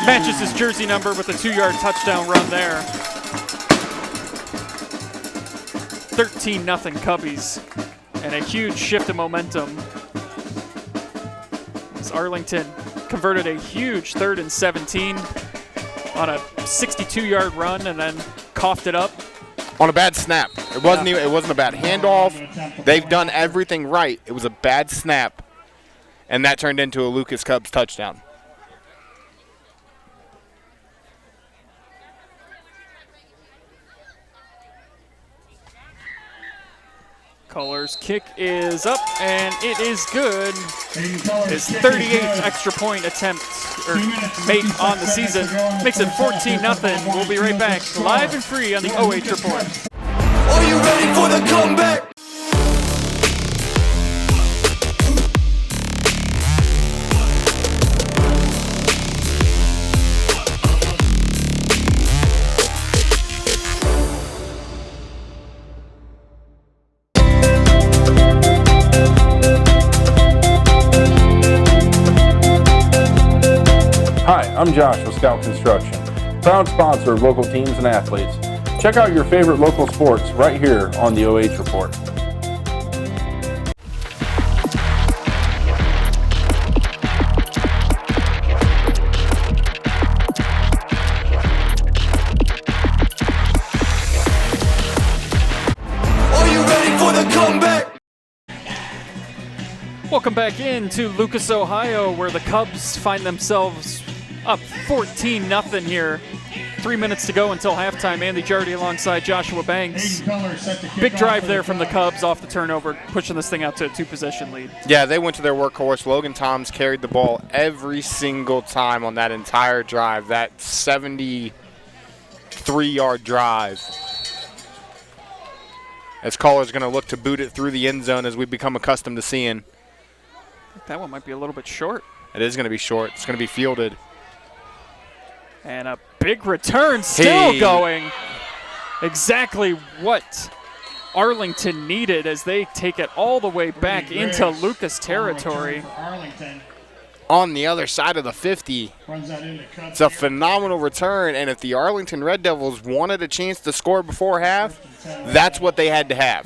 matches his jersey number with a 2-yard touchdown run there. 13-0 Cubbies, and a huge shift of momentum as Arlington converted a huge 3rd and 17 on a 62-yard run and then coughed it up on a bad snap. It wasn't a bad handoff. They've done everything right. It was a bad snap, and that turned into a Lucas Cubs touchdown. Culler's kick is up, and it is good. His 38th extra point attempt made on the season makes it 14-0. We'll be right back, live and free on the OH Report. Are you ready for the comeback? Hi, I'm Josh with Scout Construction, proud sponsor of local teams and athletes. Check out your favorite local sports right here on the OH Report. Are you ready for the comeback? Welcome back into Lucas, Ohio, where the Cubs find themselves up 14-0 here. 3 minutes to go until halftime. Andy Jardy alongside Joshua Banks. Big drive there from the Cubs off the turnover, pushing this thing out to a 2-possession lead. Yeah, they went to their workhorse. Logan Toms carried the ball every single time on that entire drive, that 73-yard drive. As Caller's going to look to boot it through the end zone as we've become accustomed to seeing. I think that one might be a little bit short. It is going to be short. It's going to be fielded. And a big return still going. Exactly what Arlington needed as they take it all the way back into Lucas territory. On the other side of the 50. It's a phenomenal return, and if the Arlington Red Devils wanted a chance to score before half, that's what they had to have.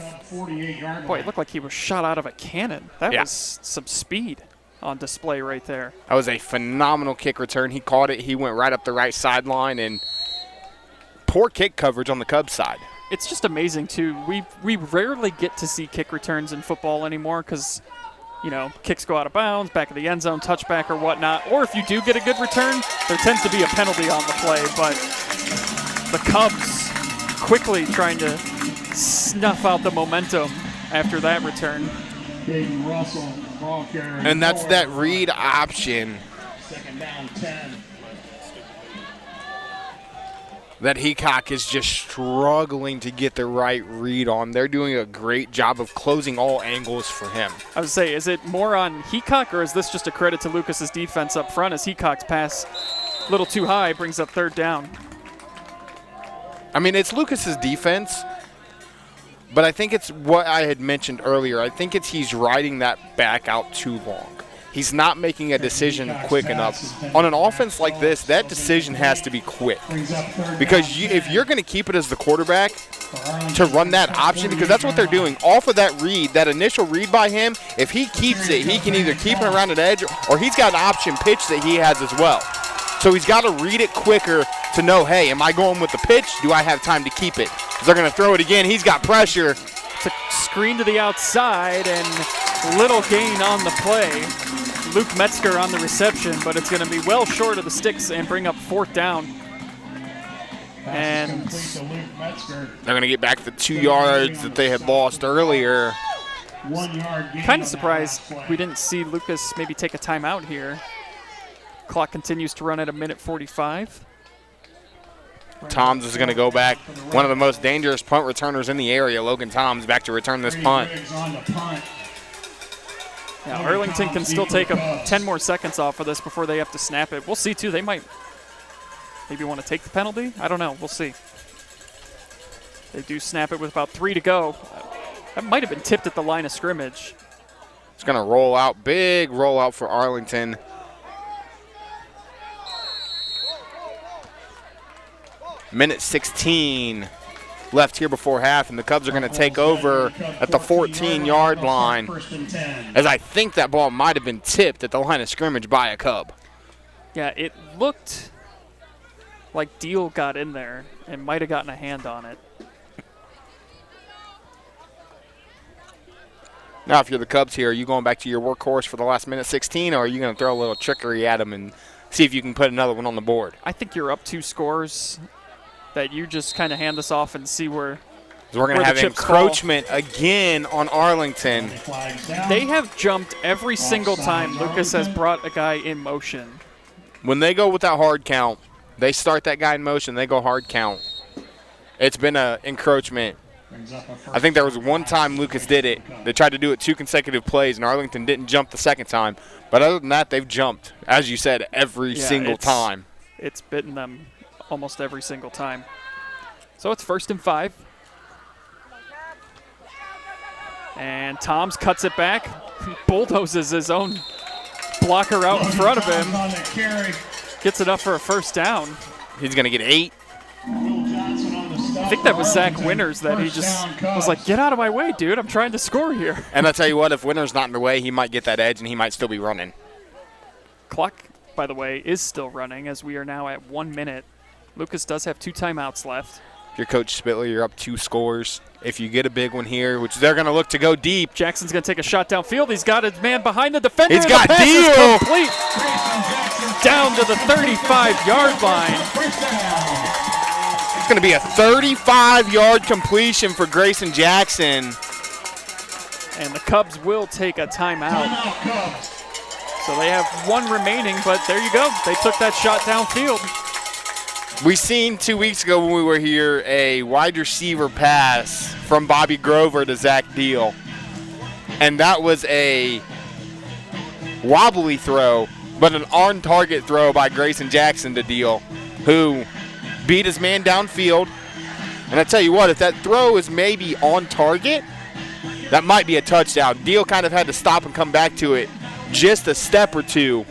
Boy, it looked like he was shot out of a cannon. That was some speed on display right there. That was a phenomenal kick return. He caught it. He went right up the right sideline, and poor kick coverage on the Cubs side. It's just amazing, too. We rarely get to see kick returns in football anymore because, you know, kicks go out of bounds, back of the end zone, touchback or whatnot. Or if you do get a good return, there tends to be a penalty on the play. But the Cubs quickly trying to snuff out the momentum after that return. And that's that read option that Heacock is just struggling to get the right read on. They're doing a great job of closing all angles for him. I would say, is it more on Heacock, or is this just a credit to Lucas's defense up front as Heacock's pass a little too high brings up 3rd down? I mean, it's Lucas's defense, but I think it's what I had mentioned earlier. I think it's he's riding that back out too long. He's not making a decision quick enough. On an offense like this, that decision has to be quick. Because if you're going to keep it as the quarterback to run that option, because that's what they're doing, off of that read, that initial read by him, if he keeps it, he can either keep it around an edge or he's got an option pitch that he has as well. So he's got to read it quicker to know, hey, am I going with the pitch? Do I have time to keep it? Because they're going to throw it again. He's got pressure. It's a screen to the outside and little gain on the play. Luke Metzger on the reception, but it's going to be well short of the sticks and bring up 4th down. And they're going to get back the 2 yards that they had lost earlier. 1 yard gain. Kind of surprised we didn't see Lucas maybe take a timeout here. Clock continues to run at 1:45. Toms is going to go back. One of the most dangerous punt returners in the area, Logan Toms, back to return this punt. Yeah, Arlington can still take 10 more seconds off of this before they have to snap it. We'll see, too. They might maybe want to take the penalty. I don't know. We'll see. They do snap it with about 3 to go. That might have been tipped at the line of scrimmage. It's going to roll out. Big rollout for Arlington. Minute 16 left here before half, and the Cubs are going to take over at the 14-yard line, as I think that ball might have been tipped at the line of scrimmage by a Cub. Yeah, it looked like Deal got in there and might have gotten a hand on it. Now, if you're the Cubs here, are you going back to your workhorse for the last minute 16, or are you going to throw a little trickery at them and see if you can put another one on the board? I think you're up 2 scores, that you just kind of hand this off and see where we're going to have encroachment again on Arlington. They have jumped every single time Lucas has brought a guy in motion. When they go with that hard count, they start that guy in motion, they go hard count. It's been an encroachment. I think there was one time Lucas did it. They tried to do it 2 consecutive plays, and Arlington didn't jump the second time. But other than that, they've jumped, as you said, every single time. It's bitten them almost every single time. So it's 1st and 5. And Toms cuts it back, bulldozes his own blocker out in front of him. Gets it up for a 1st down. He's going to get 8. I think that was Zach Winters that he just was like, get out of my way, dude. I'm trying to score here. And I'll tell you what, if Winters not in the way, he might get that edge and he might still be running. Clock, by the way, is still running as we are now at 1 minute. Lucas does have 2 timeouts left. If you're Coach Spittler, you're up 2 scores. If you get a big one here, which they're going to look to go deep. Jackson's going to take a shot downfield. He's got his man behind the defender. He's got Deal. Complete. Down to the 35-yard line. It's going to be a 35-yard completion for Grayson Jackson. And the Cubs will take a timeout. So they have 1 remaining, but there you go. They took that shot downfield. We seen 2 weeks ago when we were here a wide receiver pass from Bobby Grover to Zach Deal. And that was a wobbly throw, but an on-target throw by Grayson Jackson to Deal, who beat his man downfield. And I tell you what, if that throw is maybe on target, that might be a touchdown. Deal kind of had to stop and come back to it just a step or 2.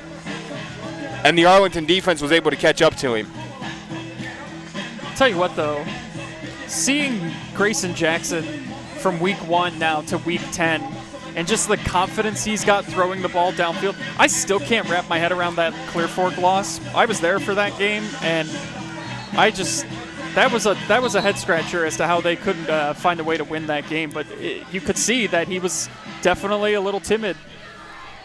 And the Arlington defense was able to catch up to him. Tell you what, though, seeing Grayson Jackson from week 1 now to week 10 and just the confidence he's got throwing the ball downfield, I still can't wrap my head around that Clear Fork loss. I was there for that game, and that was a head scratcher as to how they couldn't find a way to win that game. But you could see that he was definitely a little timid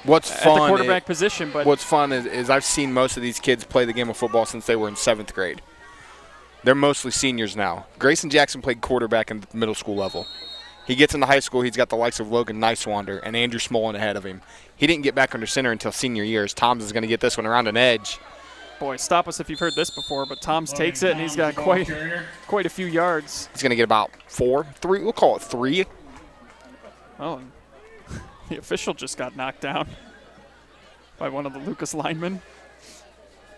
at the quarterback position. But what's fun is I've seen most of these kids play the game of football since they were in 7th grade. They're mostly seniors now. Grayson Jackson played quarterback in the middle school level. He gets into high school, he's got the likes of Logan Nicewander and Andrew Smolin ahead of him. He didn't get back under center until senior years. Toms is going to get this one around an edge. Boy, stop us if you've heard this before, but Toms takes it, and he's got quite a few yards. He's going to get about 4, 3, we'll call it 3. Oh, the official just got knocked down by one of the Lucas linemen.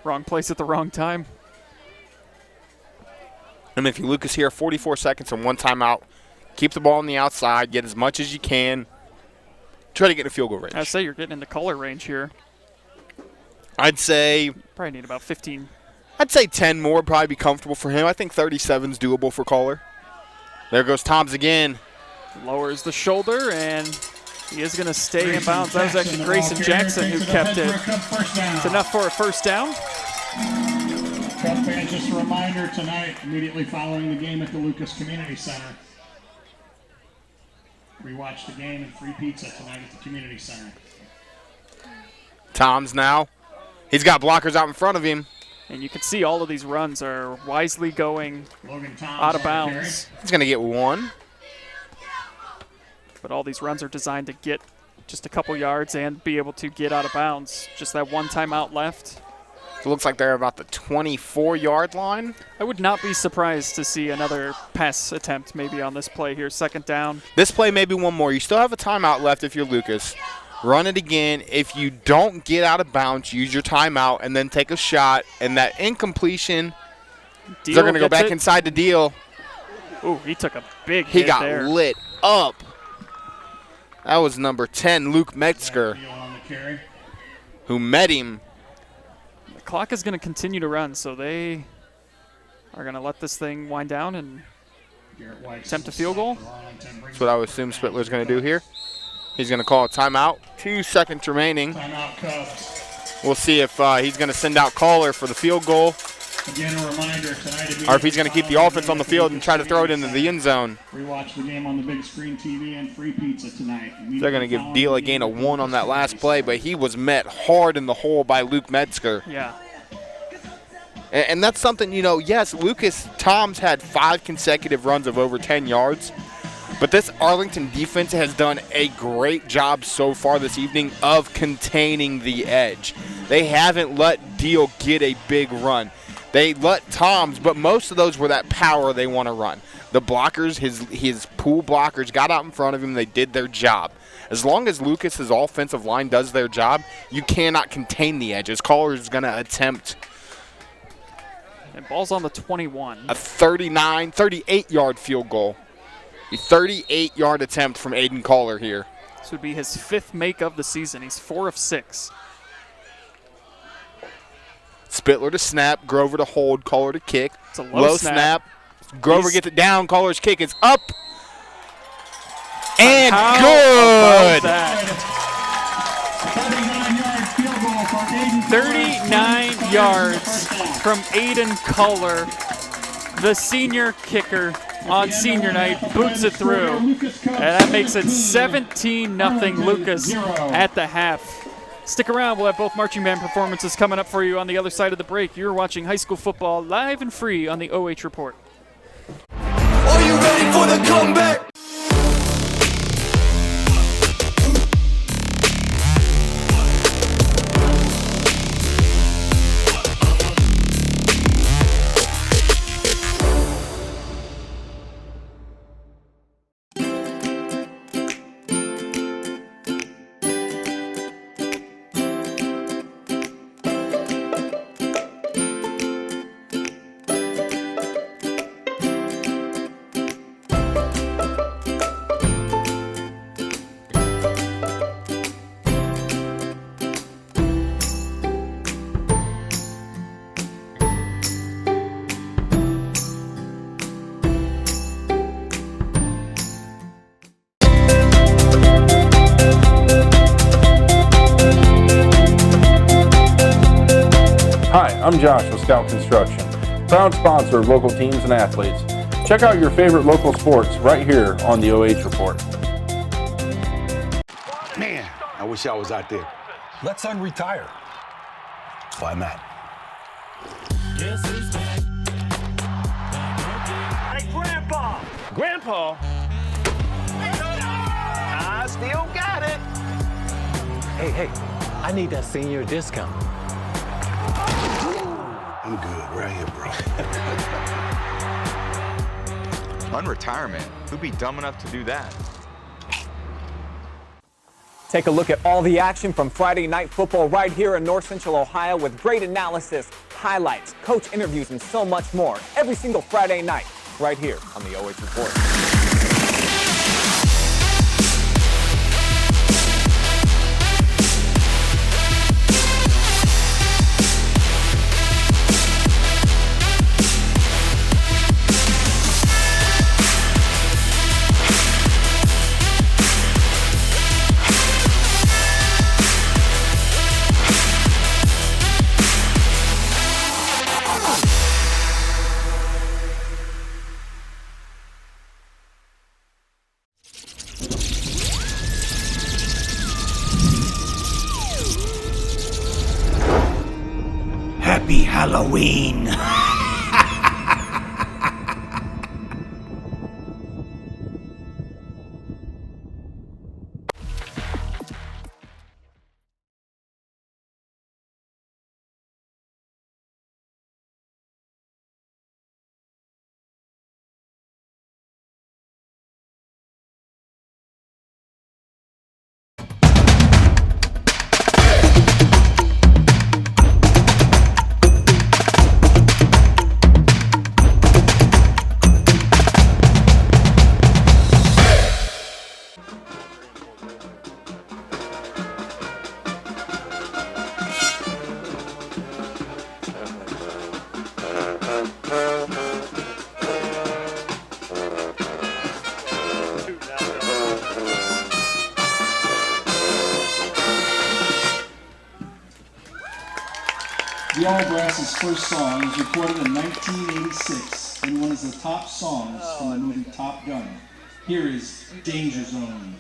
Wrong place at the wrong time. And if you Lucas here, 44 seconds and 1 timeout. Keep the ball on the outside, get as much as you can. Try to get a field goal range. I'd say you're getting into color range here. I'd say probably need about 15. I'd say 10 more would probably be comfortable for him. I think 37's doable for Collar. There goes Toms again. Lowers the shoulder, and he is going to stay in bounds. That was actually Grayson Jackson who kept it. It's enough for a 1st down. Cub fans, just a reminder tonight, immediately following the game at the Lucas Community Center. We watched the game and free pizza tonight at the Community Center. Toms now. He's got blockers out in front of him. And you can see all of these runs are wisely going out of bounds. He's going to get 1. but all these runs are designed to get just a couple yards and be able to get out of bounds. Just that one timeout left. It looks like they're about the 24-yard line. I would not be surprised to see another pass attempt maybe on this play here, second down. This play, maybe one more. You still have a timeout left if you're Lucas. Run it again. If you don't get out of bounds, use your timeout and then take a shot. And that incompletion, they're going to go back inside the deal. Ooh, he took a big hit there. He got lit up. That was number 10, Luke Metzger, who met him. The clock is going to continue to run, so they are going to let this thing wind down and attempt a field goal. That's what I would assume Spittler's going to do here. He's going to call a timeout. 2 seconds remaining. We'll see if he's going to send out caller for the field goal. Again, a reminder tonight, or if he's going to keep the offense on the field and try to throw it into the end zone. Rewatch the game on the big screen TV and free pizza tonight. They're going to give Deal a gain of 1 on that last play, but he was met hard in the hole by Luke Metzger. Yeah. And that's something, you know, yes, Tom's had 5 consecutive runs of over 10 yards, but this Arlington defense has done a great job so far this evening of containing the edge. They haven't let Deal get a big run. They let Tom's, but most of those were that power they want to run. The blockers, his pool blockers got out in front of him. They did their job. As long as Lucas's offensive line does their job, you cannot contain the edge. His caller is going to attempt. And ball's on the 21. A 38-yard field goal. A 38-yard attempt from Aiden Caller here. This would be his 5th make of the season. He's 4 of 6. Spittler to snap, Grover to hold, Caller to kick. It's a low snap. Grover gets it down, Caller's kick is up. And How good! 39 yards from Aiden Caller, the senior kicker on senior night, boots it through. And that makes it 17-0 Lucas at the half. Stick around. We'll have both marching band performances coming up for you on the other side of the break. You're watching high school football live and free on the OH Report. Are you ready for the comeback? I'm Josh with Scout Construction, proud sponsor of local teams and athletes. Check out your favorite local sports right here on the OH Report. Man, I wish I was out there. Let's unretire. That's why I'm at. Hey, Grandpa! Grandpa? I still got it. Hey, I need that senior discount. I'm good right here, bro. Unretirement? Who'd be dumb enough to do that? Take a look at all the action from Friday Night Football right here in North Central Ohio with great analysis, highlights, coach interviews, and so much more every single Friday night right here on the OH Report. Happy Halloween! The All Brass's first song was recorded in 1986 and one of the top songs from the movie Top Gun. Here is Danger Zone.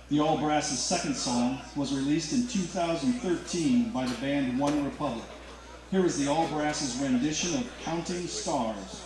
The All Brass's second song was released in 2013 by the band One Republic. Here is the All Brass's rendition of Counting Stars.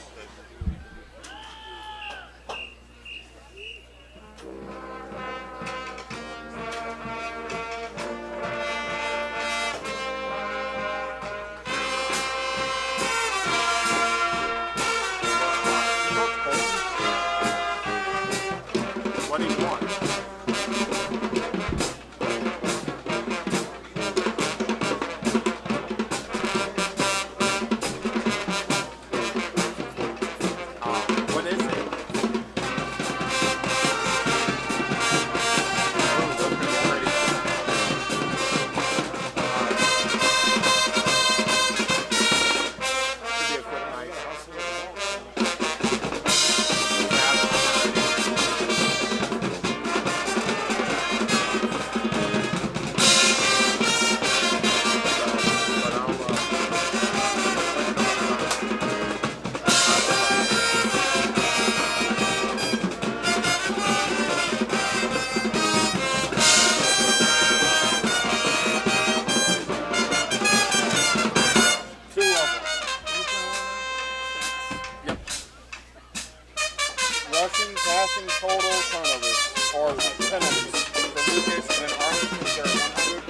Rushing, passing, total, turnovers, or penalties. For Lucas and then Arlington, they're 100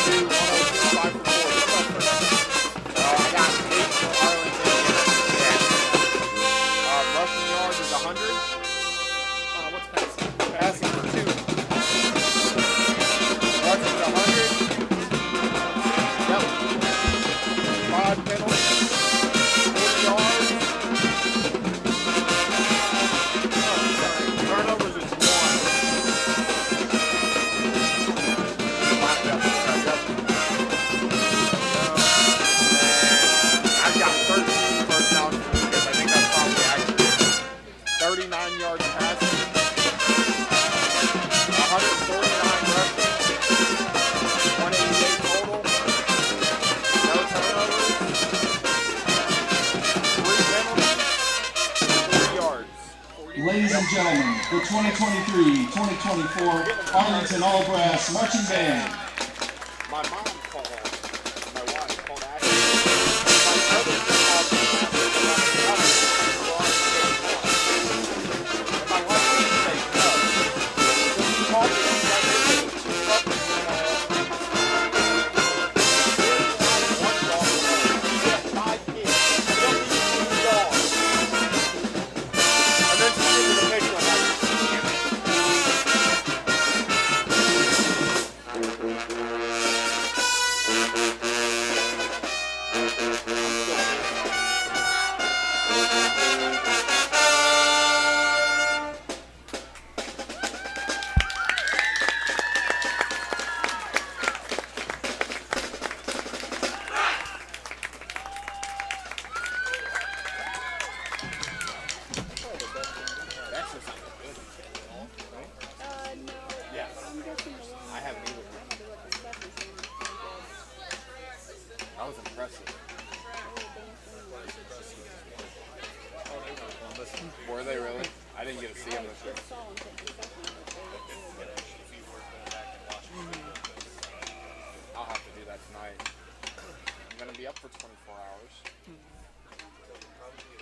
to 102, 5 for 4. I got 8 for Arlington. Yeah. Rushing yards is 100. What's passing? Passing for 2. Rushing is 100. Yep. 5 penalties. 40 yards. Turnovers is 1. I've got 13 first downs for Lucas. I think that's probably accurate. 39 yards passing. 149 rushing. 188 total. No turnovers. 3 penalties. 3 yards. Ladies and gentlemen, the 2023-2024 Arlington All Brass Marching Band. My mom called, my wife called Ashley. My brother called me and my wife didn't say no. So she called me and said, Were they really? I didn't get to see them this year. I'll have to do that tonight. I'm going to be up for 24 hours.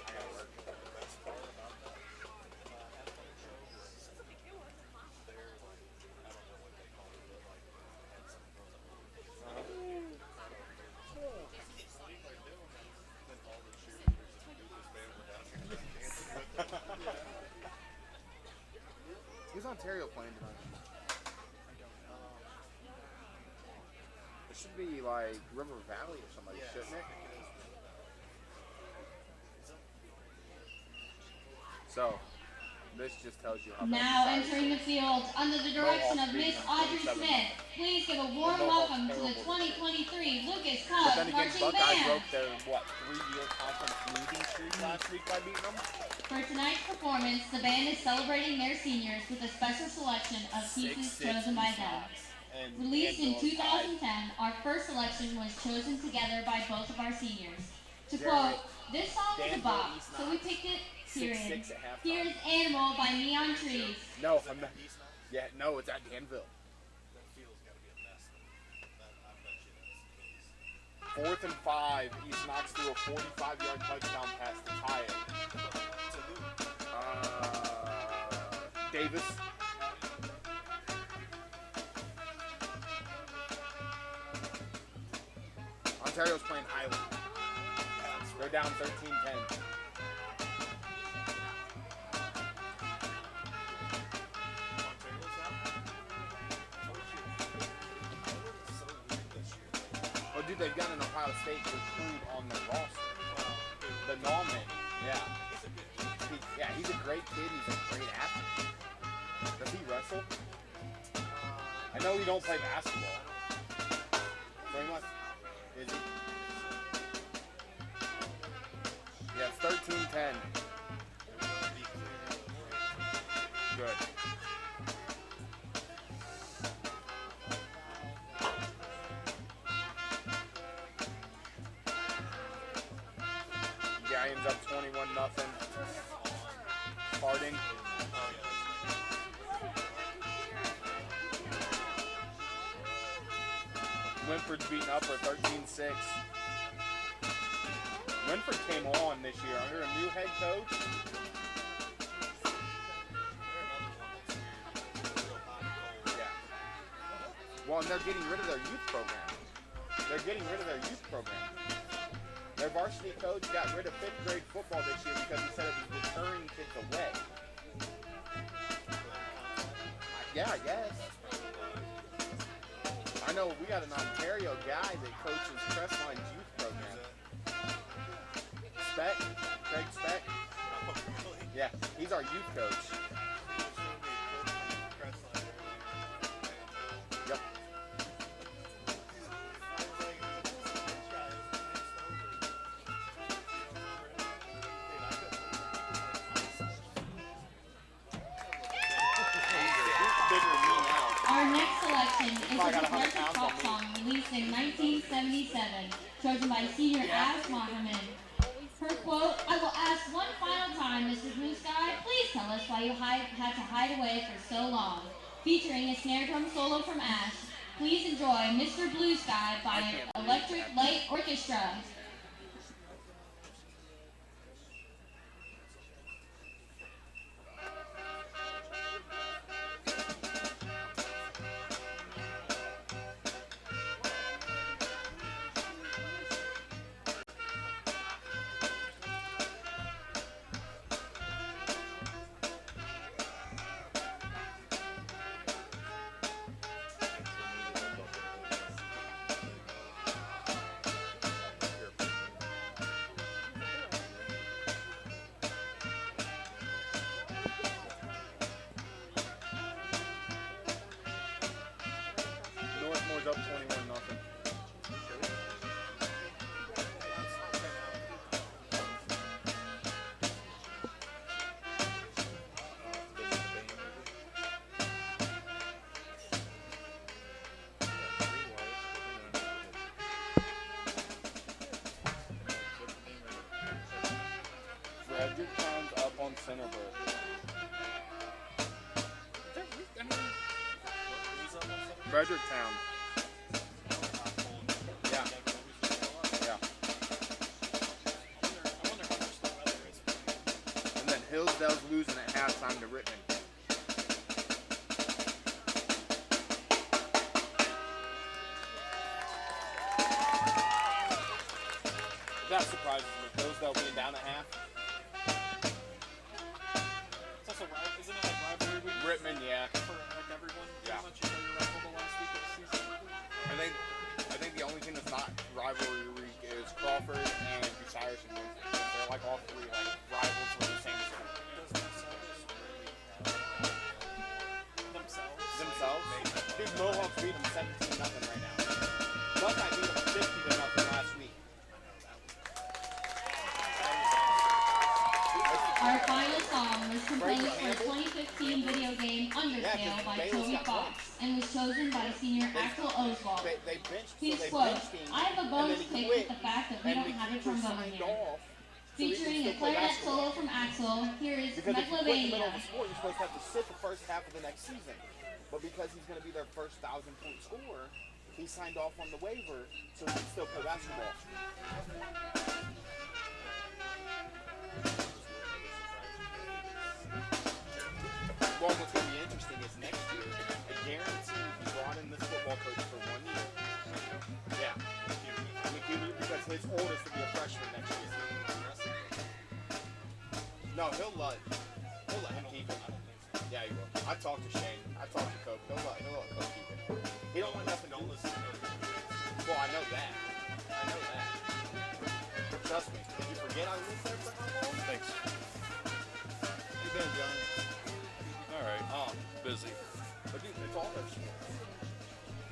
I got to work. Who's Ontario playing tonight? It should be like River Valley or somebody, shouldn't it? So, this just tells you how. Now entering the field under the direction of Miss Audrey Smith. Please give a warm welcome to the 2023 Lucas But then Cubs again, marching Buckeyes band. broke their, 3-year conference losing streak last week by beating them? For tonight's performance, the band is celebrating their seniors with a special selection of pieces chosen by them. Released in 2010, our first selection was chosen together by both of our seniors. To quote, "This song is a bop, so we picked it, period. Here's Animal by Neon Trees." No, I'm not. Yeah, no, it's at Danville. 4th and 5, East knocks through a 45-yard touchdown pass to tie it. Davis. Ontario's playing Highland. They're down 13-10. Oh, dude, they've got an Ohio State recruit on their roster. The Norman. Yeah. He's a great kid. He's a great athlete. Does he wrestle? I know he don't play basketball. So he must. Is he? Yeah, it's 13-10. Good. Giants up 21-0. Harding. Winford's beating Upper 13-6. Winford came on this year under a new head coach. Yeah. Well, and they're getting rid of their youth program. Their varsity coach got rid of 5th grade football this year because he said it was deterring kids away. Yeah, I guess. I know we got an Ontario guy that coaches Crestline's youth program. Craig Speck. Yeah, he's our youth coach. Yep. Our next selection is a progressive pop song released in 1977, chosen by senior Ash Monterman. Her quote, "I will ask one final time, Mr. Blue Sky, please tell us why you had to hide away for so long." Featuring a snare drum solo from Ash, please enjoy Mr. Blue Sky by Electric Light Orchestra. Fredericktown. Yeah. Yeah. And then Hillsdale's losing at halftime to Rittman. That surprises me. Hillsdale being down at half. It's also, isn't it like rivalry week? Rittman, yeah. For like everyone, Yeah. pretty much, you know, your rival the last week of the season. I think the only thing that's not rivalry week is Crawford and Bucyrus and Windsor. They're like all three like rivals for the same school. Themselves? Dude, Mohawks beat them 17-0 right now. Buckeye beat them 50-0 last week. Our final song was composed for 2015 video game Undertale by Toby Fox and was chosen by senior Axel Oswald. His quote, "I have a bonus pick with the fact that we don't have a trombone here." Featuring a clarinet solo from Axel, here is Because if you quit in the middle of Megalovania. the sport, you're supposed to have to sit the first half of the next season. But because he's going to be their first 1,000-point scorer, he signed off on the waiver so he can still play basketball. Well, what's going to be interesting is next year, I guarantee he brought in this football coach for 1 year. Yeah. McHugh, because his oldest will be a freshman next year. No, he'll let him keep it. Yeah, he will. I talked to Shane. I talked to Coach. He'll let Coach keep it. He don't want nothing to do with it. Well, I know that. Trust me. Did you forget I lived there for how long? Thanks. You been, John? All right. Busy. But dude, it's all their sports.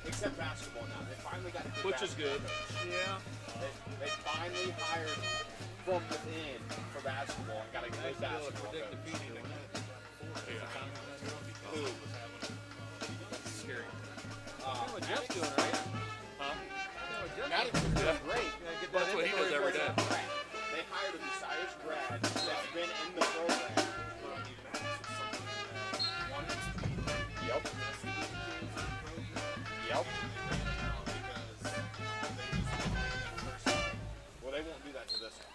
Except basketball now. They finally got a good Which is good. coach. Yeah. They finally hired from within for basketball and got a good basketball coach. Who? That's scary. Jeff's doing right. Huh? Maddox is doing great. That's what he does every day. They hired a Bucyrus grad that's been in the program. Yep. Well, they won't do that to this one.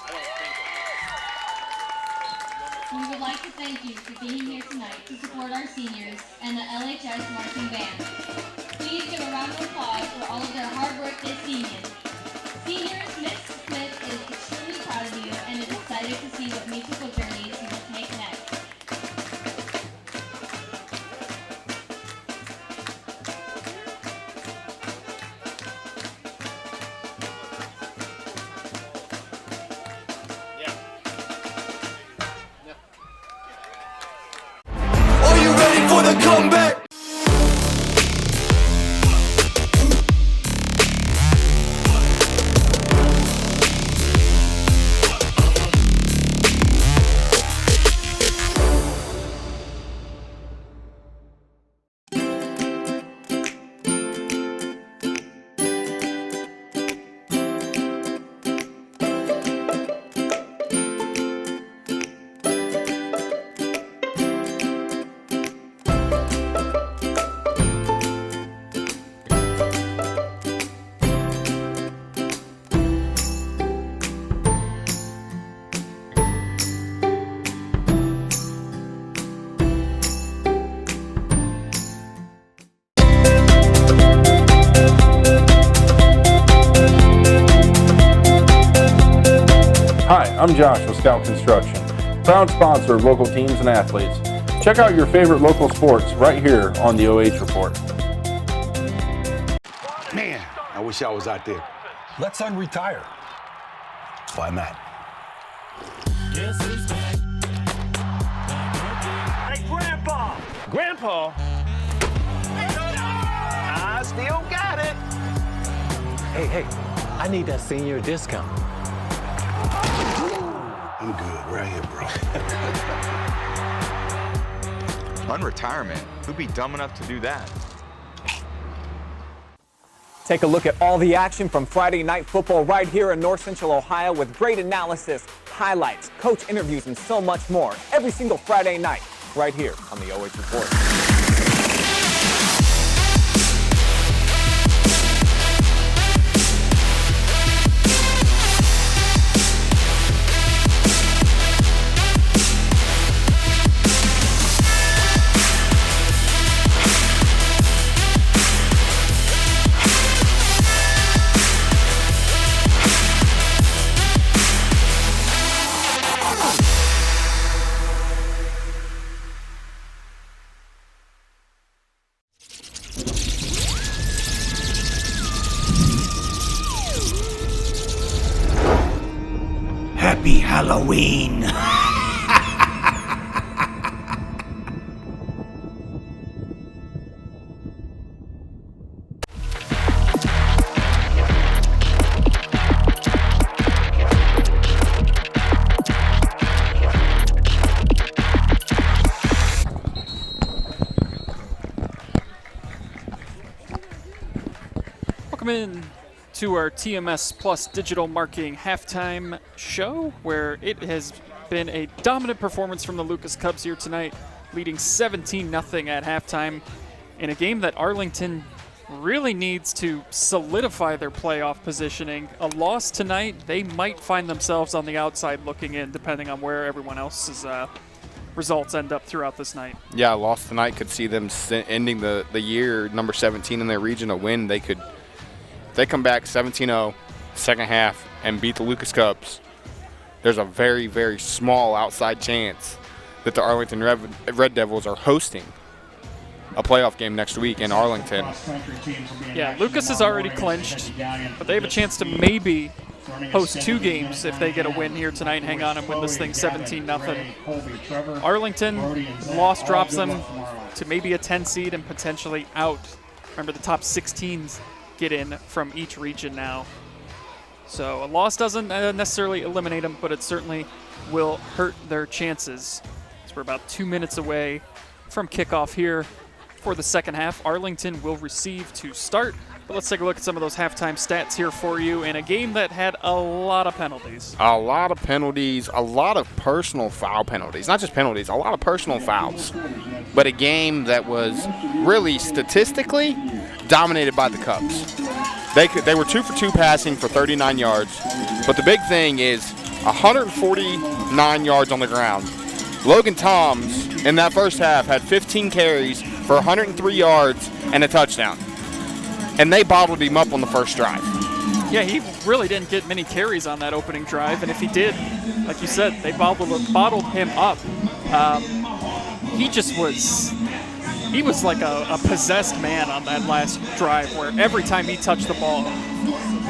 I don't think it We would like to thank you for being here tonight to support our seniors and the LHS Marching Band. Please give a round of applause for all of their hard work this season. Seniors, Miss Smith is extremely proud of you and is excited to see what musical journeys you will take next. Are you ready for the comeback? Hi, I'm Josh with Scout Construction, proud sponsor of local teams and athletes. Check out your favorite local sports right here on the OH Report. Man, I wish I was out there. Let's unretire. Why not? Hey, Grandpa! Grandpa? I still got it. Hey, I need that senior discount. I'm good right here, bro. Unretirement? Who'd be dumb enough to do that? Take a look at all the action from Friday Night Football right here in North Central Ohio with great analysis, highlights, coach interviews, and so much more every single Friday night right here on the OH Report. Halloween. Welcome in to our TMS Plus Digital Marketing Halftime Show, where it has been a dominant performance from the Lucas Cubs here tonight, leading 17-0 at halftime in a game that Arlington really needs to solidify their playoff positioning. A loss tonight, they might find themselves on the outside looking in, depending on where everyone else's results end up throughout this night. Yeah, a loss tonight could see them ending the year number 17 in their region. A win, they could. If they come back 17-0 second half and beat the Lucas Cubs, there's a very, very small outside chance that the Arlington Red Devils are hosting a playoff game next week in Arlington. Yeah, Lucas is already clinched, but they have a chance to maybe host 2 games if they get a win here tonight, hang on and win this thing 17-0. Arlington, loss drops them to maybe a 10 seed and potentially out. Remember, the top 16s get in from each region now. So a loss doesn't necessarily eliminate them, but it certainly will hurt their chances. So we're about 2 minutes away from kickoff here for the second half. Arlington will receive to start. But let's take a look at some of those halftime stats here for you in a game that had a lot of penalties. A lot of penalties, a lot of personal foul penalties. Not just penalties, a lot of personal fouls. But a game that was really statistically dominated by the Cubs. They were 2 for 2 passing for 39 yards. But the big thing is 149 yards on the ground. Logan Toms in that first half had 15 carries for 103 yards and a touchdown. And they bottled him up on the first drive. Yeah, he really didn't get many carries on that opening drive, and if he did, like you said, they bottled him up. He was like a possessed man on that last drive, where every time he touched the ball,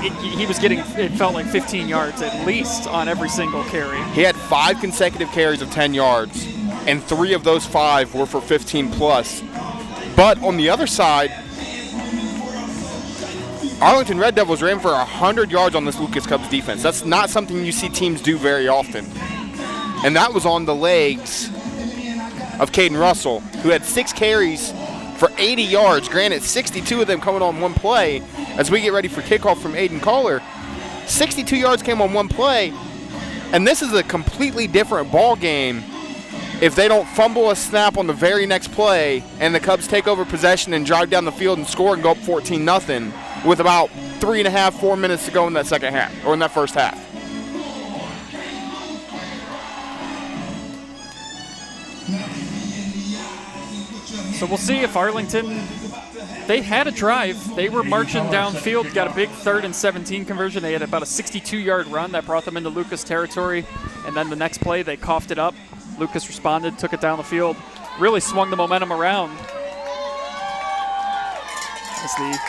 he was getting, it felt like 15 yards at least on every single carry. He had 5 consecutive carries of 10 yards, and 3 of those 5 were for 15 plus. But on the other side, Arlington Red Devils ran for 100 yards on this Lucas Cubs defense. That's not something you see teams do very often. And that was on the legs of Caden Russell, who had 6 carries for 80 yards. Granted, 62 of them coming on one play. As we get ready for kickoff from Aiden Kohler, 62 yards came on one play. And this is a completely different ball game if they don't fumble a snap on the very next play and the Cubs take over possession and drive down the field and score and go up 14-0 with about 3.5, 4 minutes to go in that second half, or in that first half. So we'll see if Arlington, they had a drive. They were marching downfield, got a big 3rd and 17 conversion. They had about a 62-yard run that brought them into Lucas territory. And then the next play, they coughed it up. Lucas responded, took it down the field, really swung the momentum around. As the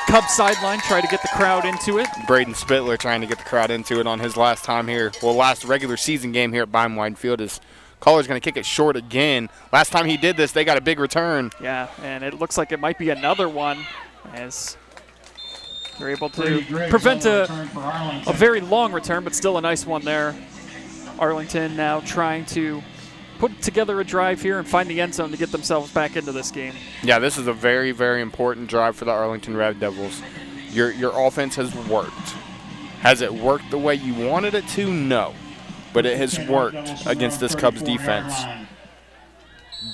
Cubs sideline tried to get the crowd into it. Braden Spittler trying to get the crowd into it on his last time here. Well, last regular season game here at Bime Wide Field. Is Kohler's going to kick it short again. Last time he did this, they got a big return. Yeah, and it looks like it might be another one as they're able to prevent a very long return, but still a nice one there. Arlington now trying to put together a drive here and find the end zone to get themselves back into this game. Yeah, this is a very, very important drive for the Arlington Red Devils. Your offense has worked. Has it worked the way you wanted it to? No. But it has worked against this Cubs defense.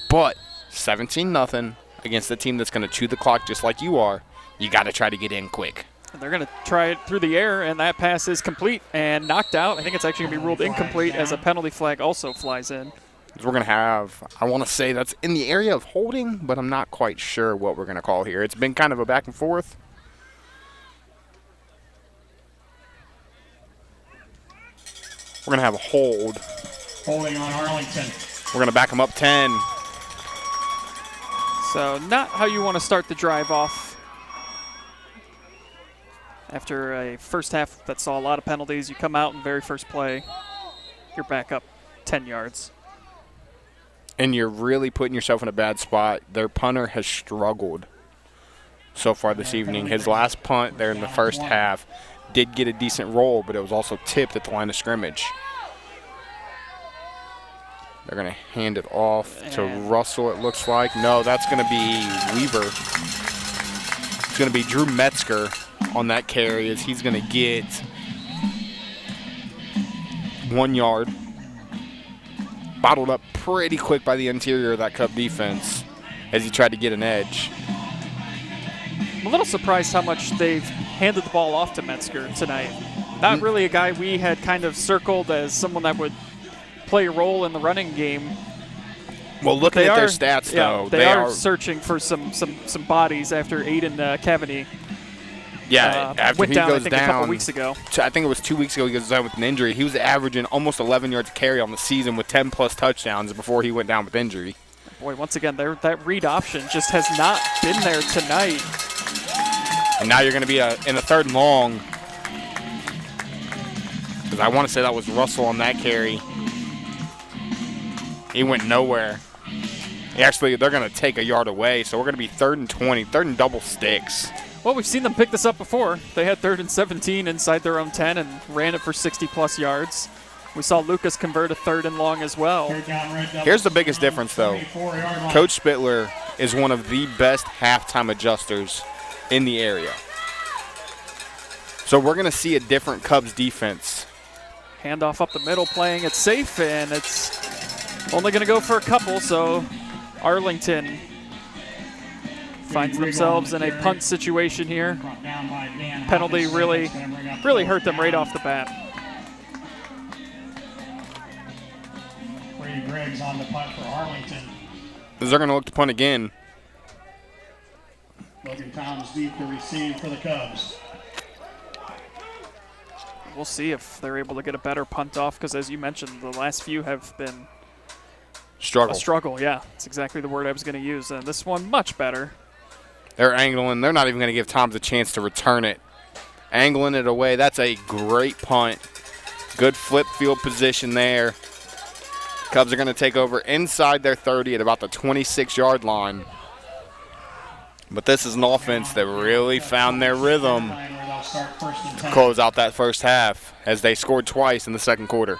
But 17-0 against a team that's going to chew the clock just like you are, you got to try to get in quick. And they're going to try it through the air, and that pass is complete and knocked out. I think it's actually going to be ruled incomplete as a penalty flag also flies in. We're going to have, I want to say that's in the area of holding, but I'm not quite sure what we're going to call here. It's been kind of a back and forth. We're going to have a hold. Holding on Arlington. We're going to back them up 10. So not how you want to start the drive off. After a first half that saw a lot of penalties, you come out in the very first play. you're back up 10 yards. And you're really putting yourself in a bad spot. Their punter has struggled so far this evening. His last punt there in the first half did get a decent roll, but it was also tipped at the line of scrimmage. They're going to hand it off to Russell, it looks like. No, that's going to be Weaver. It's going to be Drew Metzger on that carry as he's going to get 1 yard. Bottled up pretty quick by the interior of that Cub defense as he tried to get an edge. I'm a little surprised how much they've handed the ball off to Metzger tonight. Not really a guy we had kind of circled as someone that would play a role in the running game. Well, looking at their stats, though, they are searching for some bodies after Aiden Cavity. Yeah, after went he down, goes I think, down a couple weeks ago. I think it was 2 weeks ago he goes down with an injury. He was averaging almost 11 yards a carry on the season with 10-plus touchdowns before he went down with injury. Boy, once again, that read option just has not been there tonight. And now you're going to be in a 3rd and long. Because I want to say that was Russell on that carry. He went nowhere. They're going to take a yard away, so we're going to be 3rd and 20, 3rd and double sticks. Well, we've seen them pick this up before. They had 3rd and 17 inside their own 10 and ran it for 60-plus yards. We saw Lucas convert a 3rd and long as well. Here's the biggest difference, though. Coach Spittler is one of the best halftime adjusters in the area. So we're going to see a different Cubs defense. Handoff up the middle, playing it safe, and it's only going to go for a couple, so Arlington finds themselves in a punt situation here. Penalty really hurt them right off the bat. Brady Griggs on the punt for Arlington. They're going to look to punt again. Logan Toms deep to receive for the Cubs. We'll see if they're able to get a better punt off, because as you mentioned, the last few have been a struggle. Yeah, that's exactly the word I was going to use. And this one, much better. They're angling. They're not even going to give Toms a chance to return it. Angling it away. That's a great punt. Good flip field position there. Cubs are going to take over inside their 30 at about the 26-yard line. But this is an offense that really found their rhythm to close out that first half as they scored twice in the second quarter.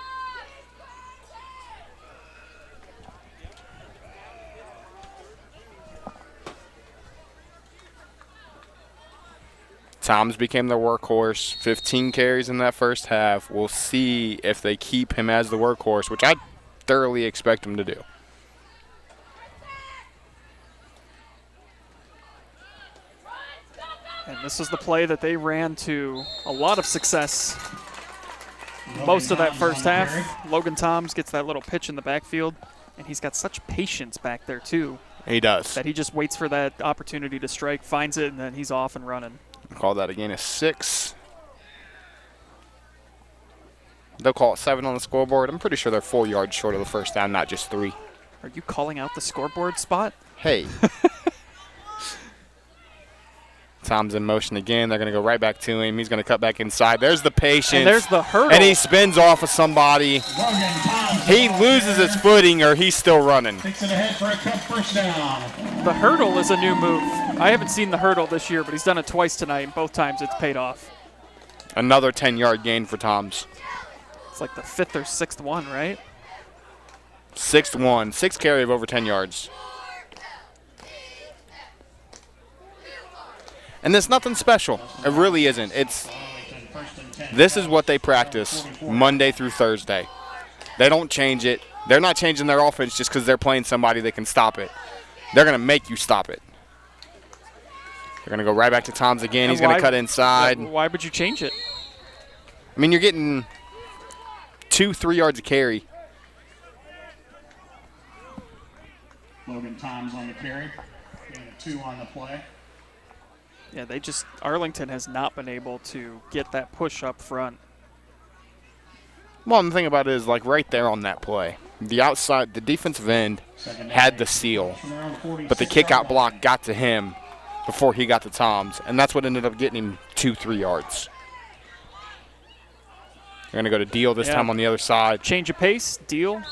Toms became their workhorse, 15 carries in that first half. We'll see if they keep him as the workhorse, which I thoroughly expect him to do. And this is the play that they ran to a lot of success most of that first half. Logan Toms gets that little pitch in the backfield, and he's got such patience back there too. He does. That he just waits for that opportunity to strike, finds it, and then he's off and running. Call that again a 6. They'll call it 7 on the scoreboard. I'm pretty sure they're 4 yards short of the first down, not just 3. Are you calling out the scoreboard spot? Hey. Tom's in motion again. They're going to go right back to him. He's going to cut back inside. There's the patience. And there's the hurdle. And he spins off of somebody. He loses his footing, or he's still running. Takes it ahead for a Cub first down. The hurdle is a new move. I haven't seen the hurdle this year, but he's done it twice tonight, and both times it's paid off. Another 10-yard gain for Toms. It's like the 5th or 6th one, right? 6th one. 6th carry of over 10 yards. And it's nothing special. It really isn't. This is what they practice Monday through Thursday. They don't change it. They're not changing their offense just because they're playing somebody that can stop it. They're going to make you stop it. They're going to go right back to Toms again. He's going to cut inside. Why would you change it? I mean, you're getting 2-3 yards a carry. Logan Toms on the carry. Getting a 2 on the play. Yeah, Arlington has not been able to get that push up front. Well, the thing about it is, like right there on that play, the outside, the defensive end had the seal, but the kick-out block got to him before he got to Toms, and that's what ended up getting him 2-3 yards. They're going to go to Deal this time on the other side. Change of pace. Deal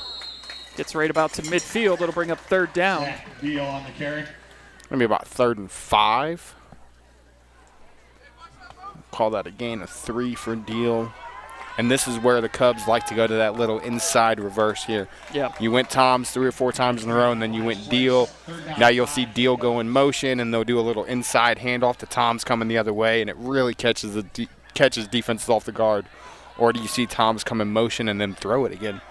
gets right about to midfield. It'll bring up 3rd down. Deal on the carry. Going to be about 3rd and 5. Call that a gain of 3 for Deal. And this is where the Cubs like to go to that little inside reverse here. Yeah. You went Toms 3 or 4 times in a row, and then you went Deal. Now you'll see Deal go in motion, and they'll do a little inside handoff to Toms coming the other way, and it really catches defenses off the guard. Or do you see Toms come in motion and then throw it again?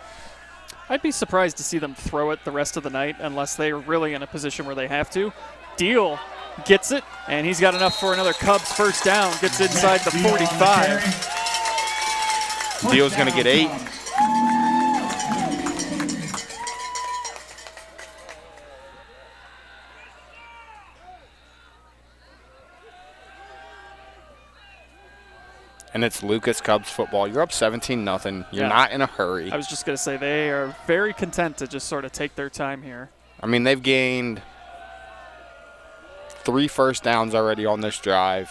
I'd be surprised to see them throw it the rest of the night unless they're really in a position where they have to. Deal gets it, and he's got enough for another Cubs 1st down. Gets inside the 45. Deal's going to get 8. And it's Lucas Cubs football. You're up 17-0. You're not in a hurry. I was just going to say they are very content to just sort of take their time here. I mean, they've gained 3 first downs already on this drive,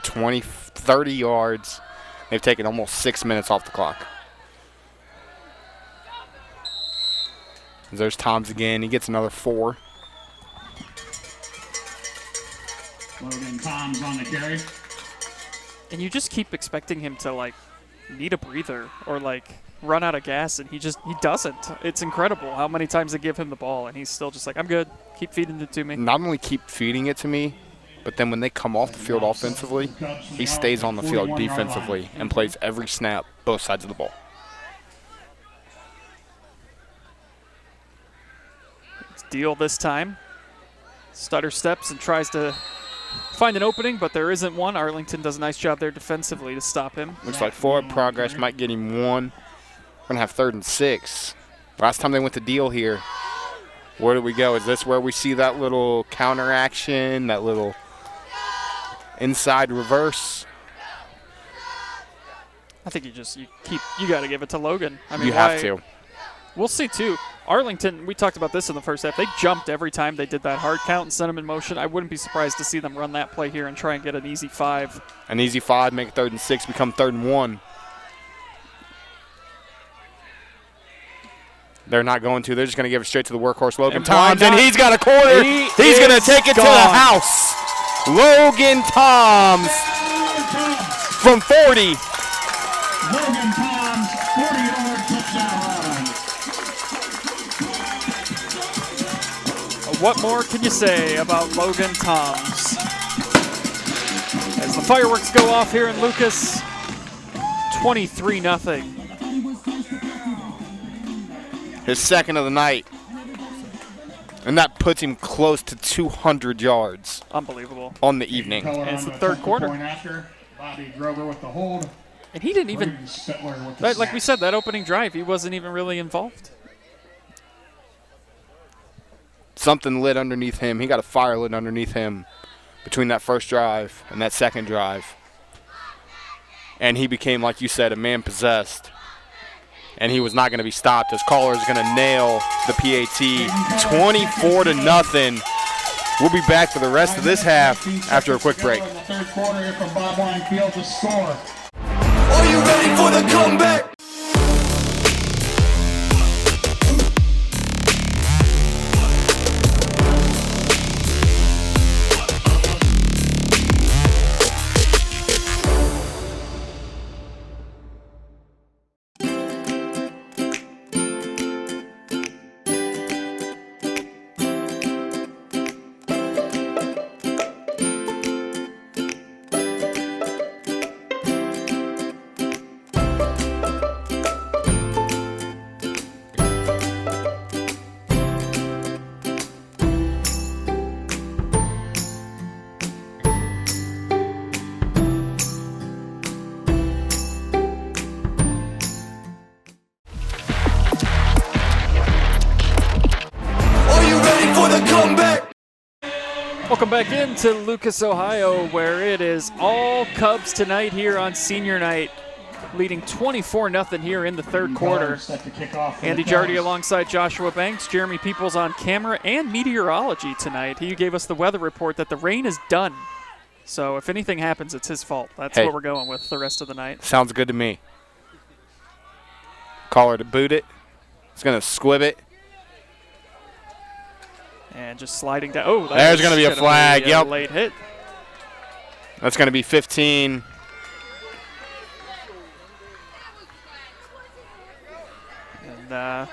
30 yards. They've taken almost 6 minutes off the clock. There's Toms again. He gets another 4. Logan Toms on the carry. And you just keep expecting him to, like, need a breather or, like, run out of gas, and he doesn't. It's incredible how many times they give him the ball, and he's still just like, I'm good. Keep feeding it to me. Not only keep feeding it to me, but then when they come off the field offensively, he stays on the field defensively and plays every snap, both sides of the ball. It's Deal this time. Stutter steps and tries to find an opening, but there isn't one. Arlington does a nice job there defensively to stop him. Looks like forward progress might get him 1. We're going to have 3rd and 6. Last time they went to Deal here, where do we go? Is this where we see that little counter action, that little inside reverse? I think you got to give it to Logan. I mean, you have to. We'll see too. Arlington, we talked about this in the first half. They jumped every time they did that hard count and sent them in motion. I wouldn't be surprised to see them run that play here and try and get an easy 5. An easy 5, make 3rd and 6, become 3rd and 1. They're not going to. They're just going to give it straight to the workhorse, Logan Toms, and he's got a corner. He's going to take it to the house. Logan Toms from 40. Logan Toms, 40-yard touchdown run. What more can you say about Logan Toms? As the fireworks go off here in Lucas, 23-0. His 2nd of the night. And that puts him close to 200 yards. Unbelievable. On the evening. And it's the 3rd quarter. Bobby Grover with the hold. And he didn't even, like we said, that opening drive, he wasn't even really involved. Something lit underneath him. He got a fire lit underneath him between that first drive and that 2nd drive. And he became, like you said, a man possessed. And he was not going to be stopped as Caller is going to nail the PAT 24-0. We'll be back for the rest of this half after a quick break. In the 3rd quarter here from Bob Wine Field to score. Are you ready for the comeback? Welcome back into Lucas, Ohio, where it is all Cubs tonight here on senior night, leading 24-0 here in the 3rd quarter. Andy Jardy alongside Joshua Banks, Jeremy Peoples on camera, and meteorology tonight. He gave us the weather report that the rain is done. So if anything happens, it's his fault. That's what we're going with the rest of the night. Sounds good to me. Caller to boot it. It's going to squib it. And just sliding down. Oh, there's going to be a flag. Yep. Late hit. That's going to be 15. And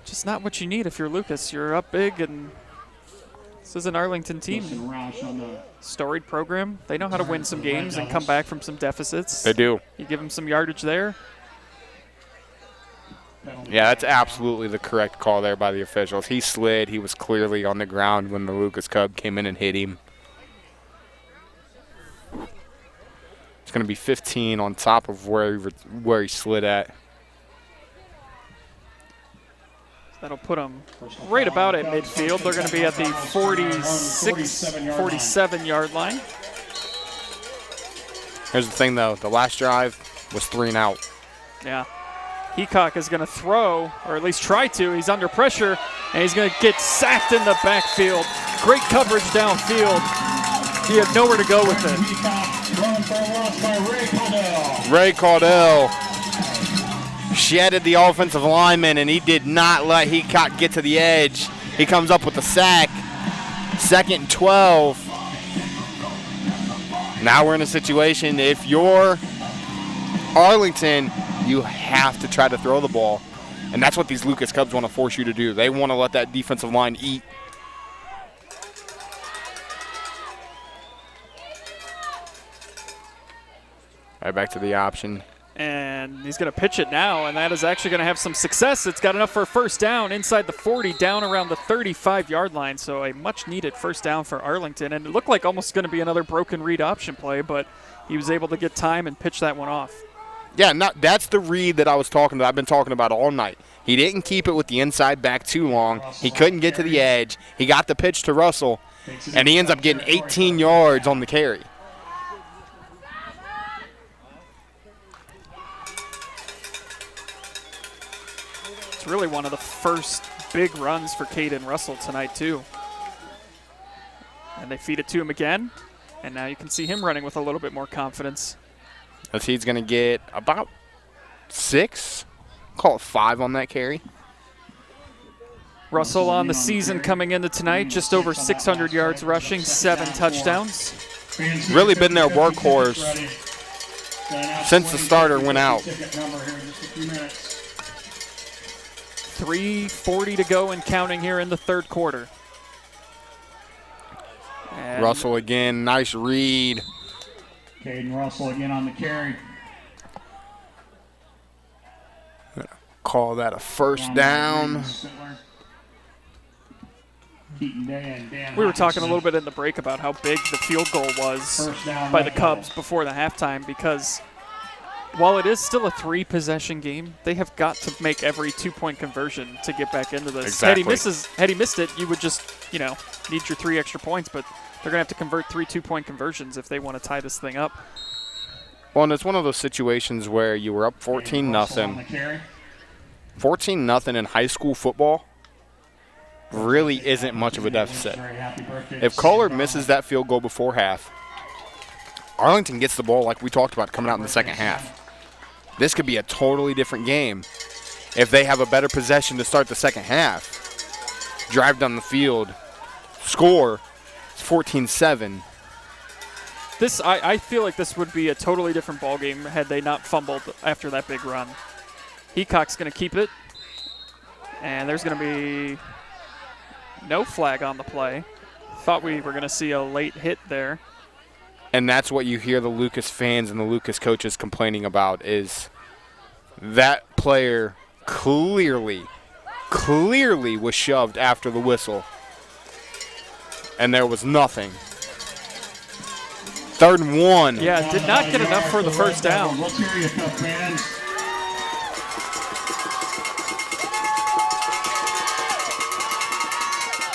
just not what you need if you're Lucas. You're up big, and this is an Arlington team. Storied program. They know how to win some games and come back from some deficits. They do. You give them some yardage there. Yeah, that's absolutely the correct call there by the officials. He slid. He was clearly on the ground when the Lucas Cub came in and hit him. It's going to be 15 on top of where he slid at. That'll put them right about at midfield. They're going to be at the 47-yard line. Here's the thing, though. The last drive was 3 and out. Yeah. Heacock is going to throw, or at least try to. He's under pressure, and he's going to get sacked in the backfield. Great coverage downfield. He had nowhere to go with it. Ray Caudell shedded the offensive lineman, and he did not let Heacock get to the edge. He comes up with the sack. 2nd and 12. Now we're in a situation, if you're Arlington, you have to try to throw the ball. And that's what these Lucas Cubs want to force you to do. They want to let that defensive line eat. Right back to the option. And he's going to pitch it now, and that is actually going to have some success. It's got enough for a first down inside the 40, down around the 35-yard line. So a much-needed first down for Arlington. And it looked like almost going to be another broken read option play, but he was able to get time and pitch that one off. Yeah, that's the read that I was talking about. I've been talking about all night. He didn't keep it with the inside back too long. He couldn't get to the edge. He got the pitch to Russell, and he ends up getting 18 yards on the carry. It's really one of the first big runs for Caden Russell tonight, too. And they feed it to him again, and now you can see him running with a little bit more confidence. He's going to get about 6, call it 5 on that carry. Russell on the season coming into tonight, just over 600 yards rushing, 7 touchdowns. Really been their workhorse since the starter went out. 3:40 to go and counting here in the third quarter. And Russell again, nice read. Caden Russell again on the carry. Call that a first down. We were talking a little bit in the break about how big the field goal was by the Cubs before the halftime, because while it is still a 3-possession game, they have got to make every 2-point conversion to get back into this. Exactly. Had he missed it, you would just, need your 3 extra points, but they're going to have to convert 3 2-point conversions if they want to tie this thing up. Well, and it's one of those situations where you were up 14-0. 14-0 in high school football really isn't much of a deficit. If Kohler misses that field goal before half, Arlington gets the ball like we talked about coming out in the second half. This could be a totally different game if they have a better possession to start the second half. Drive down the field, score. 14-7. I feel like this would be a totally different ball game had they not fumbled after that big run. Heacock's going to keep it, and there's going to be no flag on the play. Thought we were going to see a late hit there. And that's what you hear the Lucas fans and the Lucas coaches complaining about, is that player clearly was shoved after the whistle. And there was nothing. 3rd and 1. Yeah, did not get enough for the first down.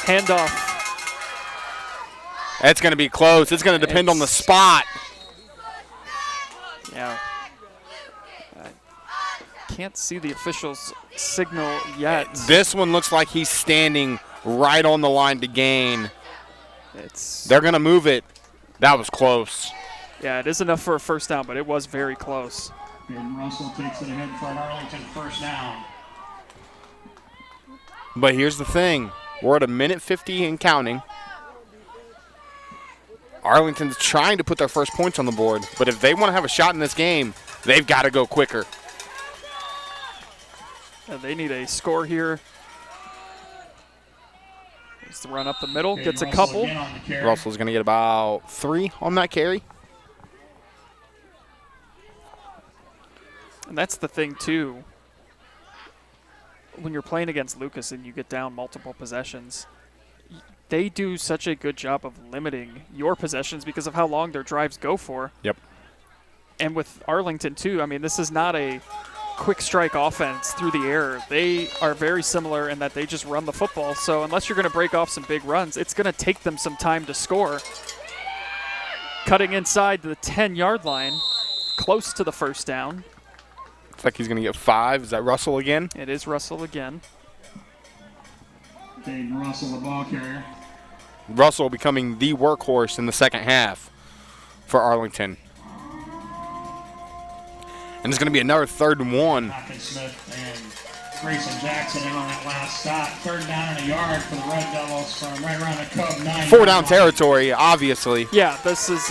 Handoff. It's going to be close. It's going to depend on the spot. Yeah. I can't see the official's signal yet. This one looks like he's standing right on the line to gain. They're going to move it. That was close. Yeah, it is enough for a first down, but it was very close. And Russell takes it ahead for an Arlington first down. But here's the thing. We're at a minute 50 and counting. Arlington's trying to put their first points on the board, but if they want to have a shot in this game, they've got to go quicker. They need a score here. It's the run up the middle, gets a couple. Russell's going to get about 3 on that carry. And that's the thing, too. When you're playing against Lucas and you get down multiple possessions, they do such a good job of limiting your possessions because of how long their drives go for. Yep. And with Arlington, too, I mean, this is not a quick strike offense through the air. They are very similar in that they just run the football. So unless you're going to break off some big runs, it's going to take them some time to score. Cutting inside the 10-yard line, close to the first down. Looks like he's going to get 5. Is that Russell again? It is Russell again. Caden Russell, the ball carrier. Russell becoming the workhorse in the second half for Arlington. And it's going to be another 3rd and 1. Smith and Grayson Jackson in on that last stop. 3rd down and a yard for the Red Devils from right around the Cub 9. 4-down territory, obviously. Yeah, this is,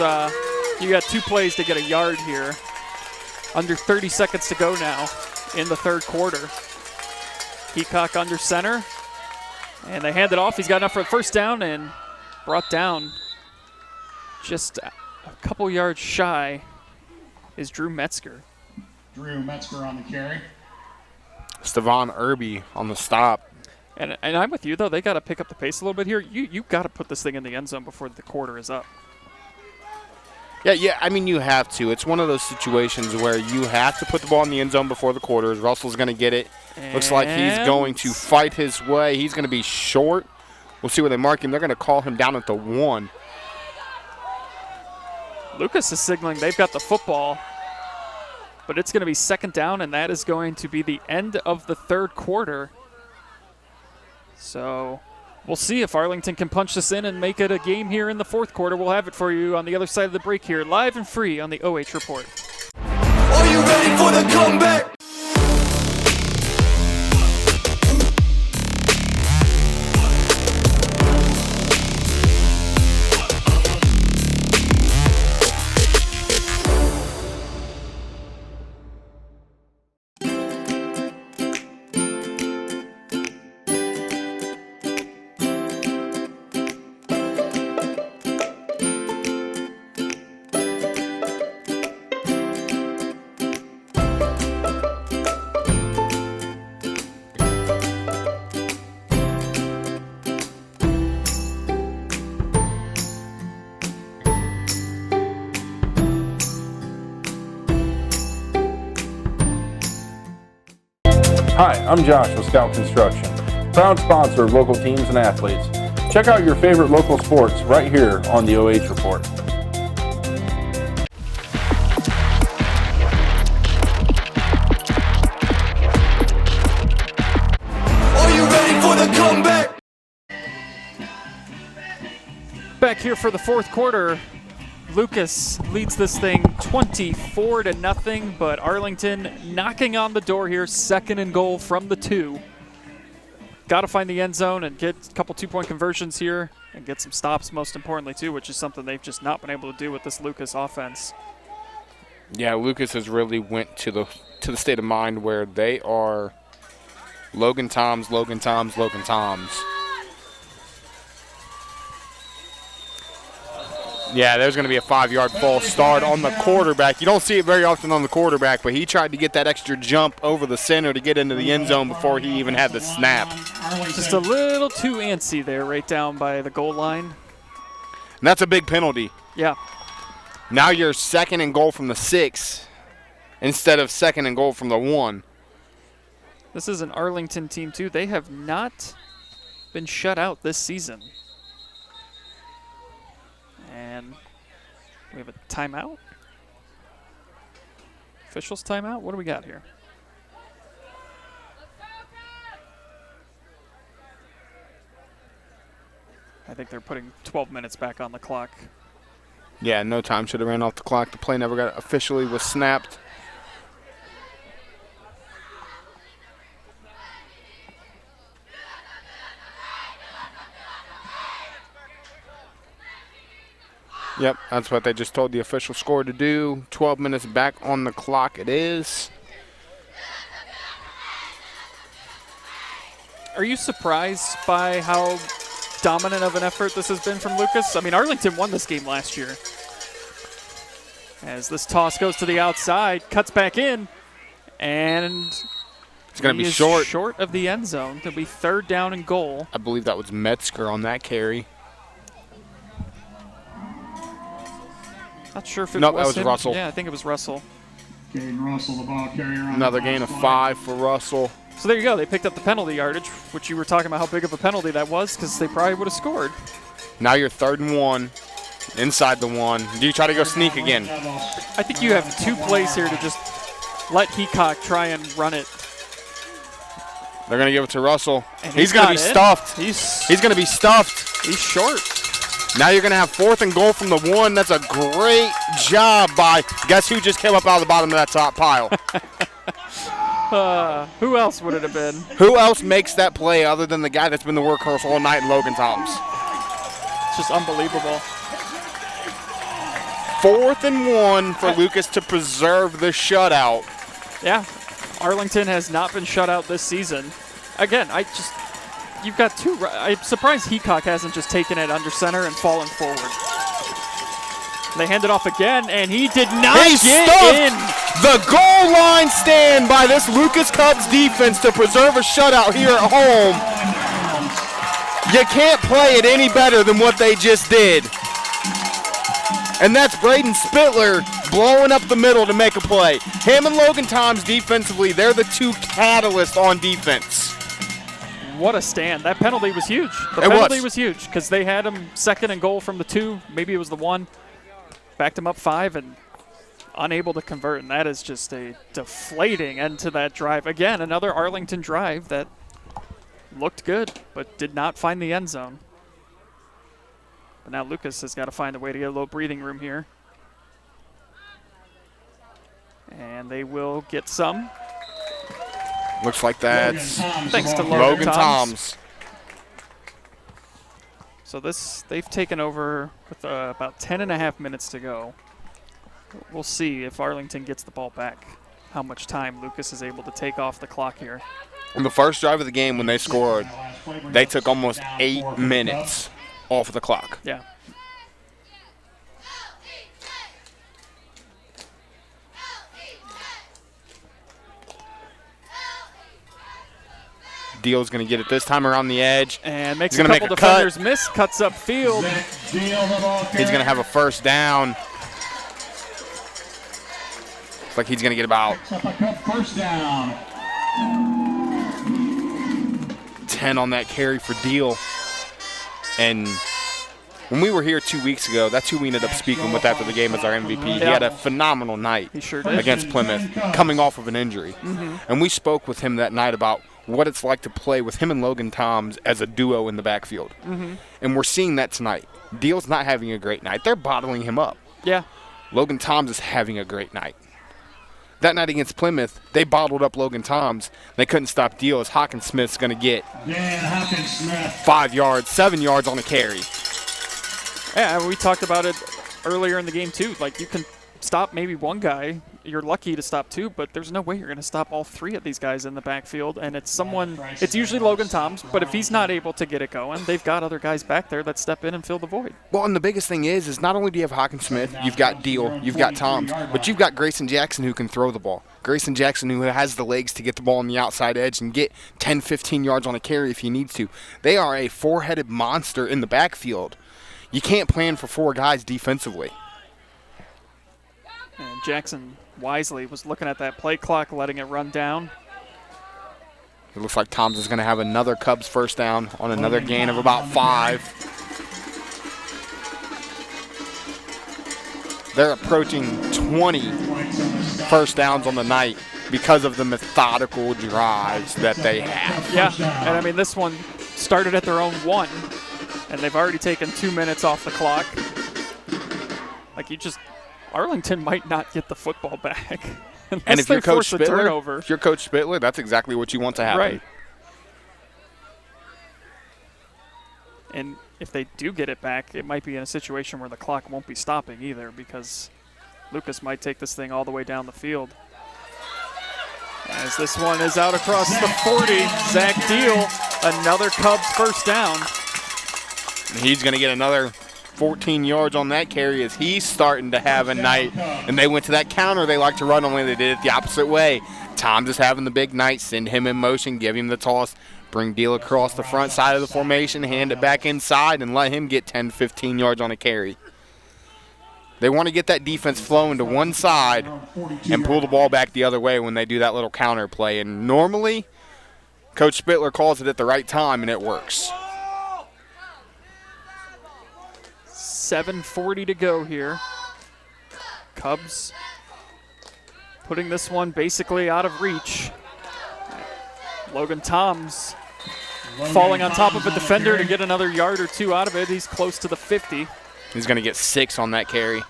you got 2 plays to get a yard here. Under 30 seconds to go now in the 3rd quarter. Heacock under center. And they hand it off. He's got enough for the first down and brought down just a couple yards shy is Drew Metzger. Drew Metzger on the carry. Stevan Irby on the stop. And I'm with you, though. They got to pick up the pace a little bit here. You got to put this thing in the end zone before the quarter is up. Yeah, I mean, you have to. It's one of those situations where you have to put the ball in the end zone before the quarter. Russell's going to get it. Looks like he's going to fight his way. He's going to be short. We'll see where they mark him. They're going to call him down at the 1. Lucas is signaling they've got the football, but it's going to be 2nd down, and that is going to be the end of the 3rd quarter. So we'll see if Arlington can punch this in and make it a game here in the 4th quarter. We'll have it for you on the other side of the break here, live and free on the OH Report. Are you ready for the comeback? Hi, I'm Josh with Scout Construction, proud sponsor of local teams and athletes. Check out your favorite local sports right here on the OH Report. Are you ready for the comeback? Back here for the 4th quarter. Lucas leads this thing 24-0, but Arlington knocking on the door here, 2nd and goal from the 2. Got to find the end zone and get a couple 2-point conversions here and get some stops, most importantly, too, which is something they've just not been able to do with this Lucas offense. Yeah, Lucas has really went to the state of mind where they are Logan Toms, Logan Toms, Logan Toms. Yeah, there's going to be a 5-yard false start on the quarterback. You don't see it very often on the quarterback, but he tried to get that extra jump over the center to get into the end zone before he even had the snap. Just a little too antsy there right down by the goal line. And that's a big penalty. Yeah. Now you're 2nd and goal from the 6 instead of 2nd and goal from the 1. This is an Arlington team, too. They have not been shut out this season. And we have a timeout. Officials timeout? What do we got here? I think they're putting 12 minutes back on the clock. Yeah, no time should have ran off the clock. The play never got officially was snapped. Yep, that's what they just told the official score to do. 12 minutes back on the clock it is. Are you surprised by how dominant of an effort this has been from Lucas? I mean, Arlington won this game last year. As this toss goes to the outside, cuts back in, and it's going to be short. Short of the end zone. It'll be 3rd down and goal. I believe that was Metzger on that carry. Not sure if it nope, was that was him. Russell. Yeah, I think it was Russell. Caden Russell, the ball carrier. Another gain of 5 for Russell. So there you go. They picked up the penalty yardage, which you were talking about how big of a penalty that was, because they probably would have scored. Now you're 3rd and 1, inside the 1. Do you try to go sneak again? I think you have 2 plays here to just let Heacock try and run it. They're going to give it to Russell. And he's going to be stuffed. He's going to be stuffed. He's short. Now you're going to have 4th and goal from the 1. That's a great job by, guess who just came up out of the bottom of that top pile? Who else would it have been? Who else makes that play other than the guy that's been the workhorse all night, Logan Toms? It's just unbelievable. 4th and 1 for Lucas to preserve the shutout. Yeah, Arlington has not been shut out this season. Again, you've got 2. I'm surprised Heacock hasn't just taken it under center and fallen forward. They hand it off again, and he did not get in. The goal line stand by this Lucas Cubs defense to preserve a shutout here at home. You can't play it any better than what they just did. And that's Braden Spittler blowing up the middle to make a play. Him and Logan Toms defensively, they're the 2 catalysts on defense. What a stand. That penalty was huge. The penalty was huge because they had him 2nd and goal from the 2. Maybe it was the 1. Backed him up 5 and unable to convert. And that is just a deflating end to that drive. Again, another Arlington drive that looked good but did not find the end zone. But now Lucas has got to find a way to get a little breathing room here. And they will get some. Looks like that's thanks to Logan Toms. So they've taken over with about 10.5 minutes to go. We'll see if Arlington gets the ball back, how much time Lucas is able to take off the clock here. On the first drive of the game when they scored, they took almost 8 minutes off the clock. Yeah. Deal's going to get it this time around the edge. And makes a couple defenders miss, cuts up field. He's going to have a first down. Looks like he's going to get about First down. 10 on that carry for Deal. And when we were here 2 weeks ago, that's who we ended up speaking with after the game as our MVP. He had a phenomenal night against Plymouth, coming off of an injury. And we spoke with him that night about what it's like to play with him and Logan Toms as a duo in the backfield. And we're seeing that tonight. Deal's not having a great night. They're bottling him up. Yeah. Logan Toms is having a great night. That night against Plymouth, they bottled up Logan Toms. They couldn't stop Deal as Hawkinsmith's going to get 5 yards, 7 yards on a carry. Yeah, we talked about it earlier in the game too. Like, you can stop maybe one guy. You're lucky to stop 2, but there's no way you're going to stop all 3 of these guys in the backfield. And it's usually Logan Toms, but if he's not able to get it going, they've got other guys back there that step in and fill the void. Well, and the biggest thing is not only do you have Hawkinsmith, you've got Deal, you've got Toms, but you've got Grayson Jackson who can throw the ball. Grayson Jackson who has the legs to get the ball on the outside edge and get 10, 15 yards on a carry if he needs to. They are a 4-headed monster in the backfield. You can't plan for 4 guys defensively. And Jackson wisely was looking at that play clock, letting it run down. It looks like Toms is going to have another Cubs first down on another gain of about 5. They're approaching 20 first downs on the night because of the methodical drives that they have. Yeah, and I mean, this one started at their own 1, and they've already taken 2 minutes off the clock. Like, Arlington might not get the football back and if you're Coach Spittler, that's exactly what you want to happen. Right. And if they do get it back, it might be in a situation where the clock won't be stopping either, because Lucas might take this thing all the way down the field. As this one is out across the 40, Zach Deal, another Cubs first down. He's going to get another 14 yards on that carry as he's starting to have a night. And they went to that counter they like to run, only they did it the opposite way. Tom's is having the big night. Send him in motion, give him the toss, bring Deal across the front side of the formation, hand it back inside, and let him get 10, 15 yards on a carry. They want to get that defense flowing to one side and pull the ball back the other way when they do that little counter play. And normally, Coach Spittler calls it at the right time, and it works. 7:40 to go here. Cubs putting this one basically out of reach. Logan Toms falling on top of a defender to get another yard or two out of it. He's close to the 50. He's going to get 6 on that carry.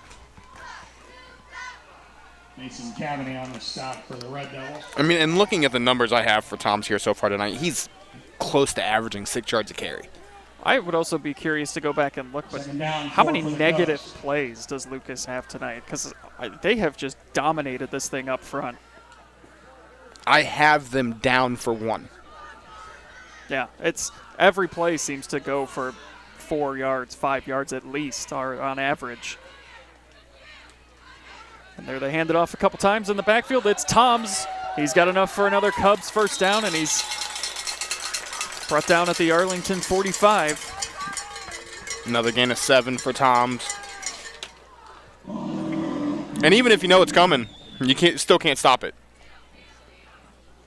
Mason Cavany on the stop for the Red Devils. I mean, and looking at the numbers I have for Tom's here so far tonight, he's close to averaging 6 yards a carry. I would also be curious to go back and look, but how many negative plays does Lucas have tonight? Because they have just dominated this thing up front. I have them down for 1. Yeah, it's every play seems to go for 4 yards, 5 yards at least, are on average. And there they hand it off a couple times in the backfield. It's Toms. He's got enough for another Cubs first down, and he's brought down at the Arlington 45. Another gain of 7 for Toms. And even if you know it's coming, you still can't stop it.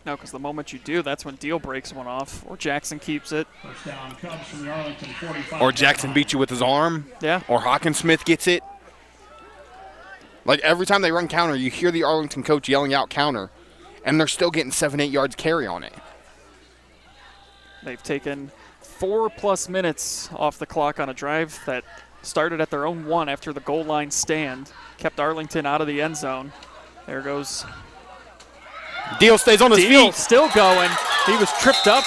No, because the moment you do, that's when Deal breaks one off, or Jackson keeps it. First down, Cubs from the Arlington 45. Or Jackson beats you with his arm. Yeah. Or Hawkinsmith gets it. Like every time they run counter, you hear the Arlington coach yelling out counter, and they're still getting 7, 8 yards carry on it. They've taken 4+ minutes off the clock on a drive that started at their own 1 after the goal line stand, kept Arlington out of the end zone. There goes. Deal stays on his feet. Deal still going. He was tripped up.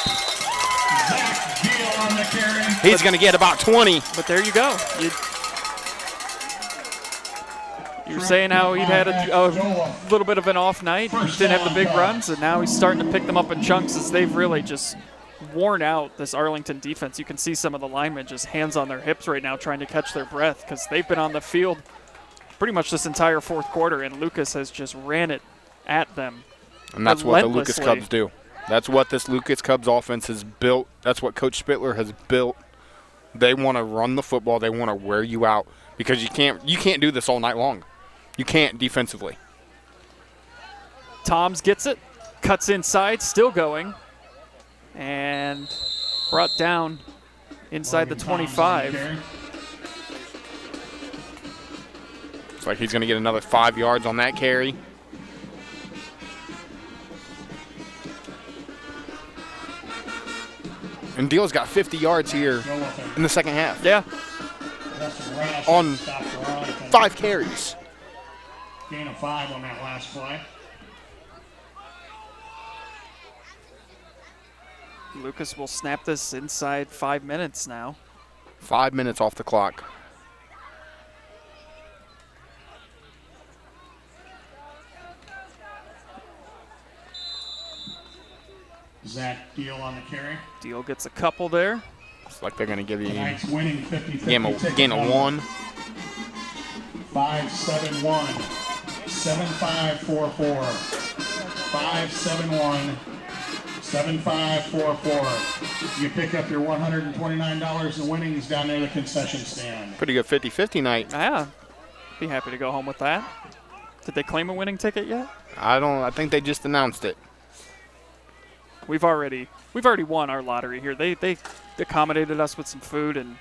Deal on the carry. He's going to get about 20. But there you go. You're saying how he'd had a little bit of an off night. He didn't have the big runs, and now he's starting to pick them up in chunks as they've really just worn out this Arlington defense. You can see some of the linemen just hands on their hips right now trying to catch their breath because they've been on the field pretty much this entire fourth quarter, and Lucas has just ran it at them. And that's what the Lucas Cubs do. That's what this Lucas Cubs offense has built. That's what Coach Spittler has built. They want to run the football. They want to wear you out because you can't do this all night long. You can't defensively. Toms gets it, cuts inside, still going, and brought down inside the 25. Looks like he's going to get another 5 yards on that carry. And Deal's got 50 yards here in the second half. Yeah. On 5 carries. Gain of 5 on that last play. Lucas will snap this inside 5 minutes now. 5 minutes off the clock. Zach Deal on the carry. Deal gets a couple there. It's like they're going to give you Tonight's winning 50-50 gain of 1. 5-7-1. 7-5-4-4. 5-7-1. 7-5-4-4. You pick up your $129 in winnings down near the concession stand. Pretty good 50-50 night. Yeah. Be happy to go home with that. Did they claim a winning ticket yet? I think they just announced it. We've already won our lottery here. They accommodated us with some food and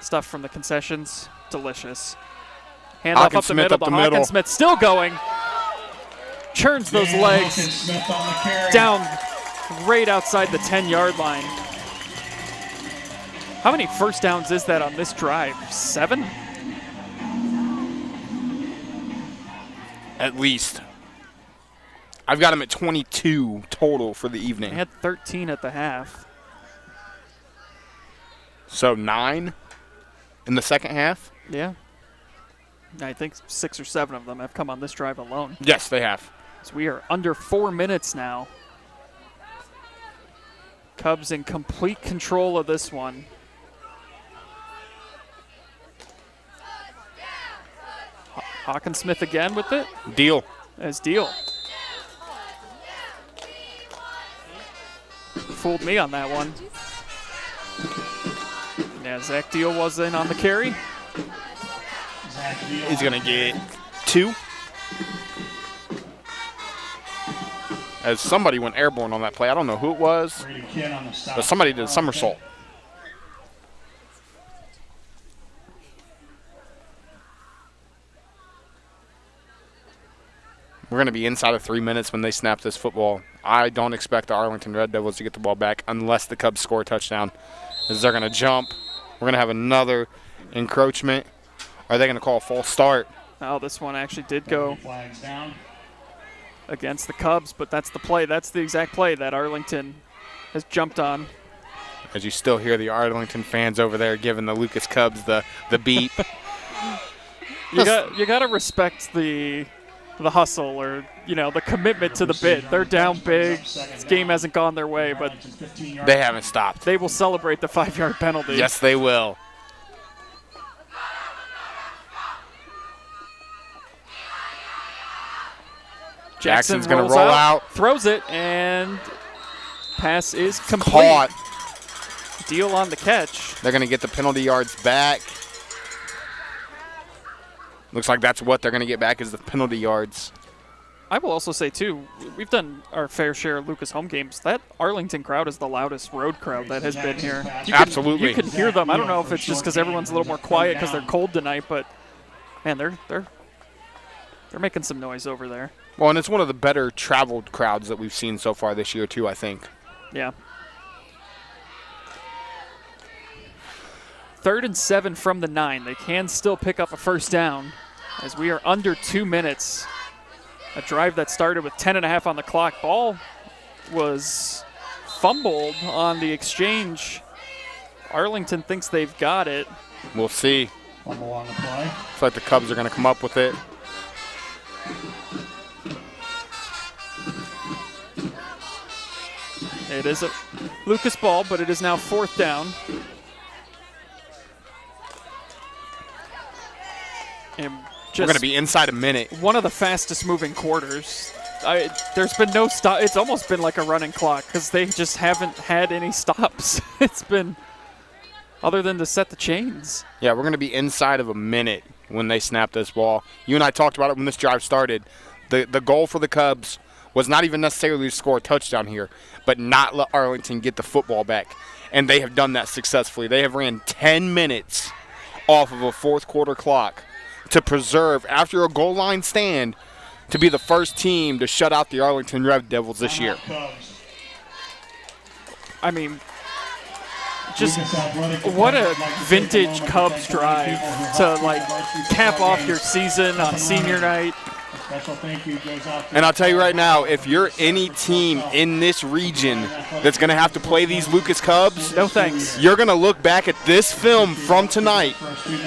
stuff from the concessions. Delicious. Hand off up the middle to Hawkinsmith. Still going. Churns those legs down right outside the 10-yard line. How many first downs is that on this drive? 7? At least. I've got him at 22 total for the evening. They had 13 at the half. So 9 in the second half? Yeah. I think 6 or 7 of them have come on this drive alone. Yes, they have. So we are under 4 minutes now. Cubs in complete control of this one. Hawkinsmith again with it. Deal. As Deal. Fooled me on that one. Yeah, Zach Deal was in on the carry. He's going to get 2. As somebody went airborne on that play. I don't know who it was, but somebody did a somersault. We're going to be inside of 3 minutes when they snap this football. I don't expect the Arlington Red Devils to get the ball back unless the Cubs score a touchdown. As they're going to jump. We're going to have another encroachment. Are they going to call a false start? Oh, this one actually did go against the Cubs, but that's the play. That's the exact play that Arlington has jumped on. As you still hear the Arlington fans over there giving the Lucas Cubs the beep. You got to respect the hustle, or the commitment to the bid. They're down big. This game hasn't gone their way, but they haven't stopped. They will celebrate the 5-yard penalty. Yes, they will. Jackson's going to roll out. Throws it, and pass is complete. Caught. Deal on the catch. They're going to get the penalty yards back. Looks like that's what they're going to get back is the penalty yards. I will also say, too, we've done our fair share of Lucas home games. That Arlington crowd is the loudest road crowd that has been here. Absolutely. You can hear them. I don't know if it's just because everyone's a little more quiet because they're cold tonight, but, man, they're making some noise over there. Well, and it's one of the better traveled crowds that we've seen so far this year, too, I think. Yeah. 3rd and 7 from the 9. They can still pick up a first down as we are under 2 minutes. A drive that started with 10.5 on the clock. Ball was fumbled on the exchange. Arlington thinks they've got it. We'll see. Fumble on the play. Looks like the Cubs are going to come up with it. It is a Lucas ball, but it is now 4th down. And we're going to be inside a minute. One of the fastest moving quarters. There's been no stop. It's almost been like a running clock because they just haven't had any stops. It's been other than to set the chains. Yeah, we're going to be inside of a minute when they snap this ball. You and I talked about it when this drive started. The goal for the Cubs was not even necessarily to score a touchdown here, but not let Arlington get the football back. And they have done that successfully. They have ran 10 minutes off of a 4th quarter clock to preserve, after a goal line stand, to be the first team to shut out the Arlington Red Devils this year. I mean, just what a vintage Cubs drive to cap off your season on senior night. And I'll tell you right now, if you're any team in this region that's going to have to play these Lucas Cubs, no thanks. You're going to look back at this film from tonight.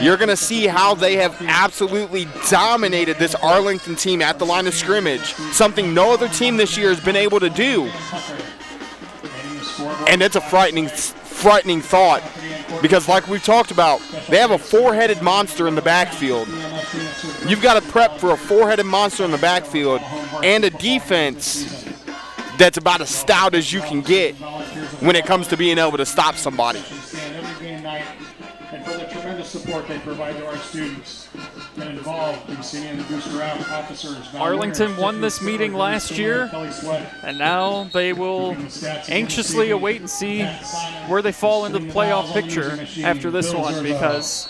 You're going to see how they have absolutely dominated this Arlington team at the line of scrimmage, something no other team this year has been able to do. And it's a frightening thought because, like we've talked about, they have a 4-headed monster in the backfield. You've got to prep for a 4-headed monster in the backfield and a defense that's about as stout as you can get when it comes to being able to stop somebody. And for the tremendous support they provide to our students and involved in senior and booster officers. Arlington won this meeting last year, and now they will anxiously await and see where they fall into the playoff picture after this one, because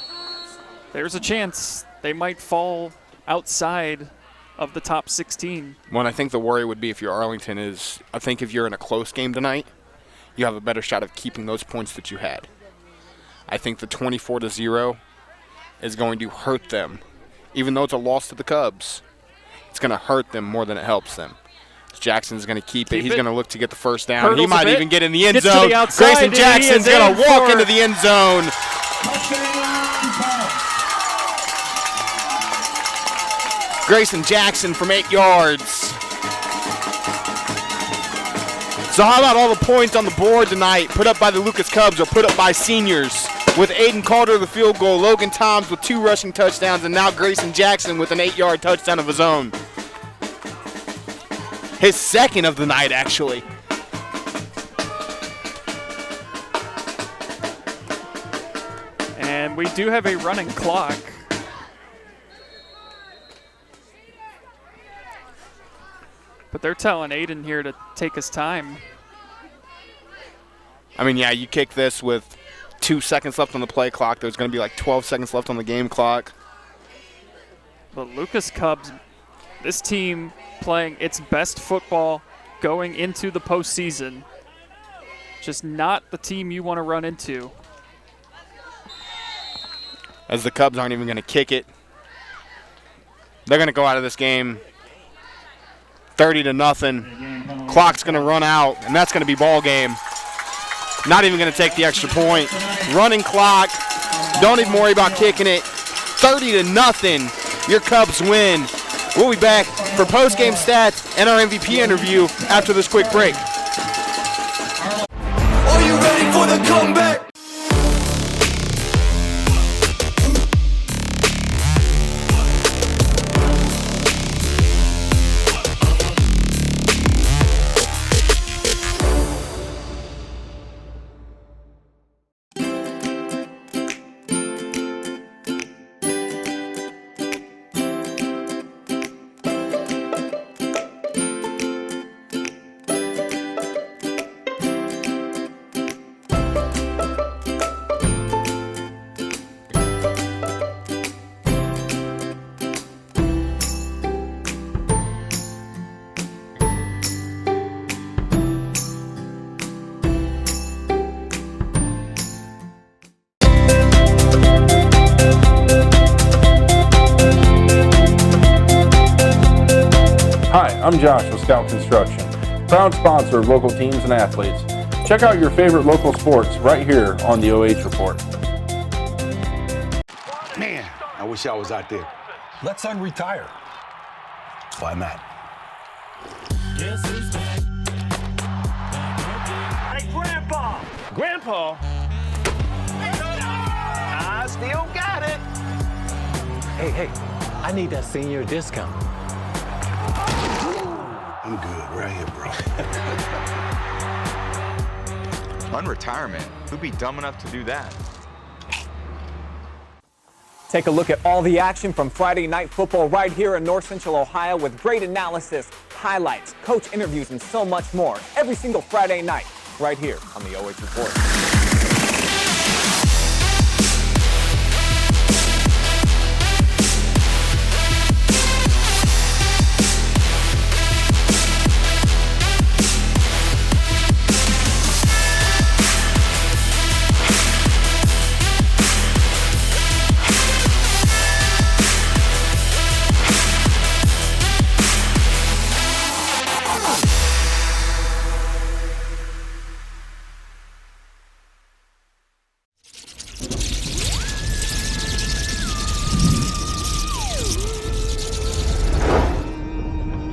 there's a chance they might fall outside of the top 16. Well, I think the worry would be if you're Arlington is, I think if you're in a close game tonight, you have a better shot of keeping those points that you had. I think the 24-0 is going to hurt them. Even though it's a loss to the Cubs, it's going to hurt them more than it helps them. Jackson's going to keep it. He's going to look to get the first down. Hurdles He might a bit. even get in the end Gets to zone. the outside, Grayson and he Jackson's is going to in walk for- into the end zone. Grayson Jackson from 8 yards. So how about all the points on the board tonight put up by the Lucas Cubs or put up by seniors? With Aiden Calder the field goal, Logan Toms with 2 rushing touchdowns, and now Grayson Jackson with an 8-yard touchdown of his own. His second of the night, actually. And we do have a running clock. But they're telling Aiden here to take his time. I mean, yeah, you kick this with 2 seconds left on the play clock. There's going to be like 12 seconds left on the game clock. The Lucas Cubs, this team playing its best football going into the postseason. Just not the team you want to run into. As the Cubs aren't even going to kick it. They're going to go out of this game 30-0. Clock's going to run out, and that's going to be ball game. Not even going to take the extra point. Running clock. Don't even worry about kicking it. 30-0. Your Cubs win. We'll be back for post-game stats and our MVP interview after this quick break. Are you ready for the comeback? Hi, I'm Josh with Scout Construction, proud sponsor of local teams and athletes. Check out your favorite local sports right here on the OH Report. Man, I wish I was out there. Let's unretire. Why not? Hey, Grandpa! Grandpa? I still got it. Hey, I need that senior discount. I'm good right here, bro. Unretirement? Who'd be dumb enough to do that? Take a look at all the action from Friday Night Football right here in North Central Ohio with great analysis, highlights, coach interviews, and so much more every single Friday night right here on the OH Report.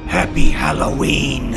Happy Halloween!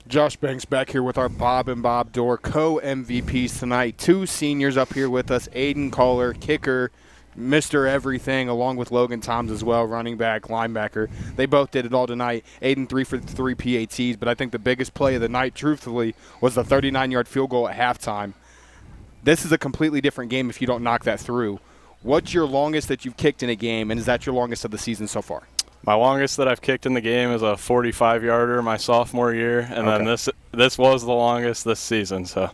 Josh Banks back here with our Bob and Bob Dorr co-MVPs tonight. 2 seniors up here with us, Aiden Kohler, kicker, Mr. Everything, along with Logan Toms as well, running back, linebacker. They both did it all tonight. Aiden 3 for 3 PATs, but I think the biggest play of the night, truthfully, was the 39-yard field goal at halftime. This is a completely different game if you don't knock that through. What's your longest that you've kicked in a game, and is that your longest of the season so far? My longest that I've kicked in the game is a 45-yarder my sophomore year, and then this was the longest this season. So,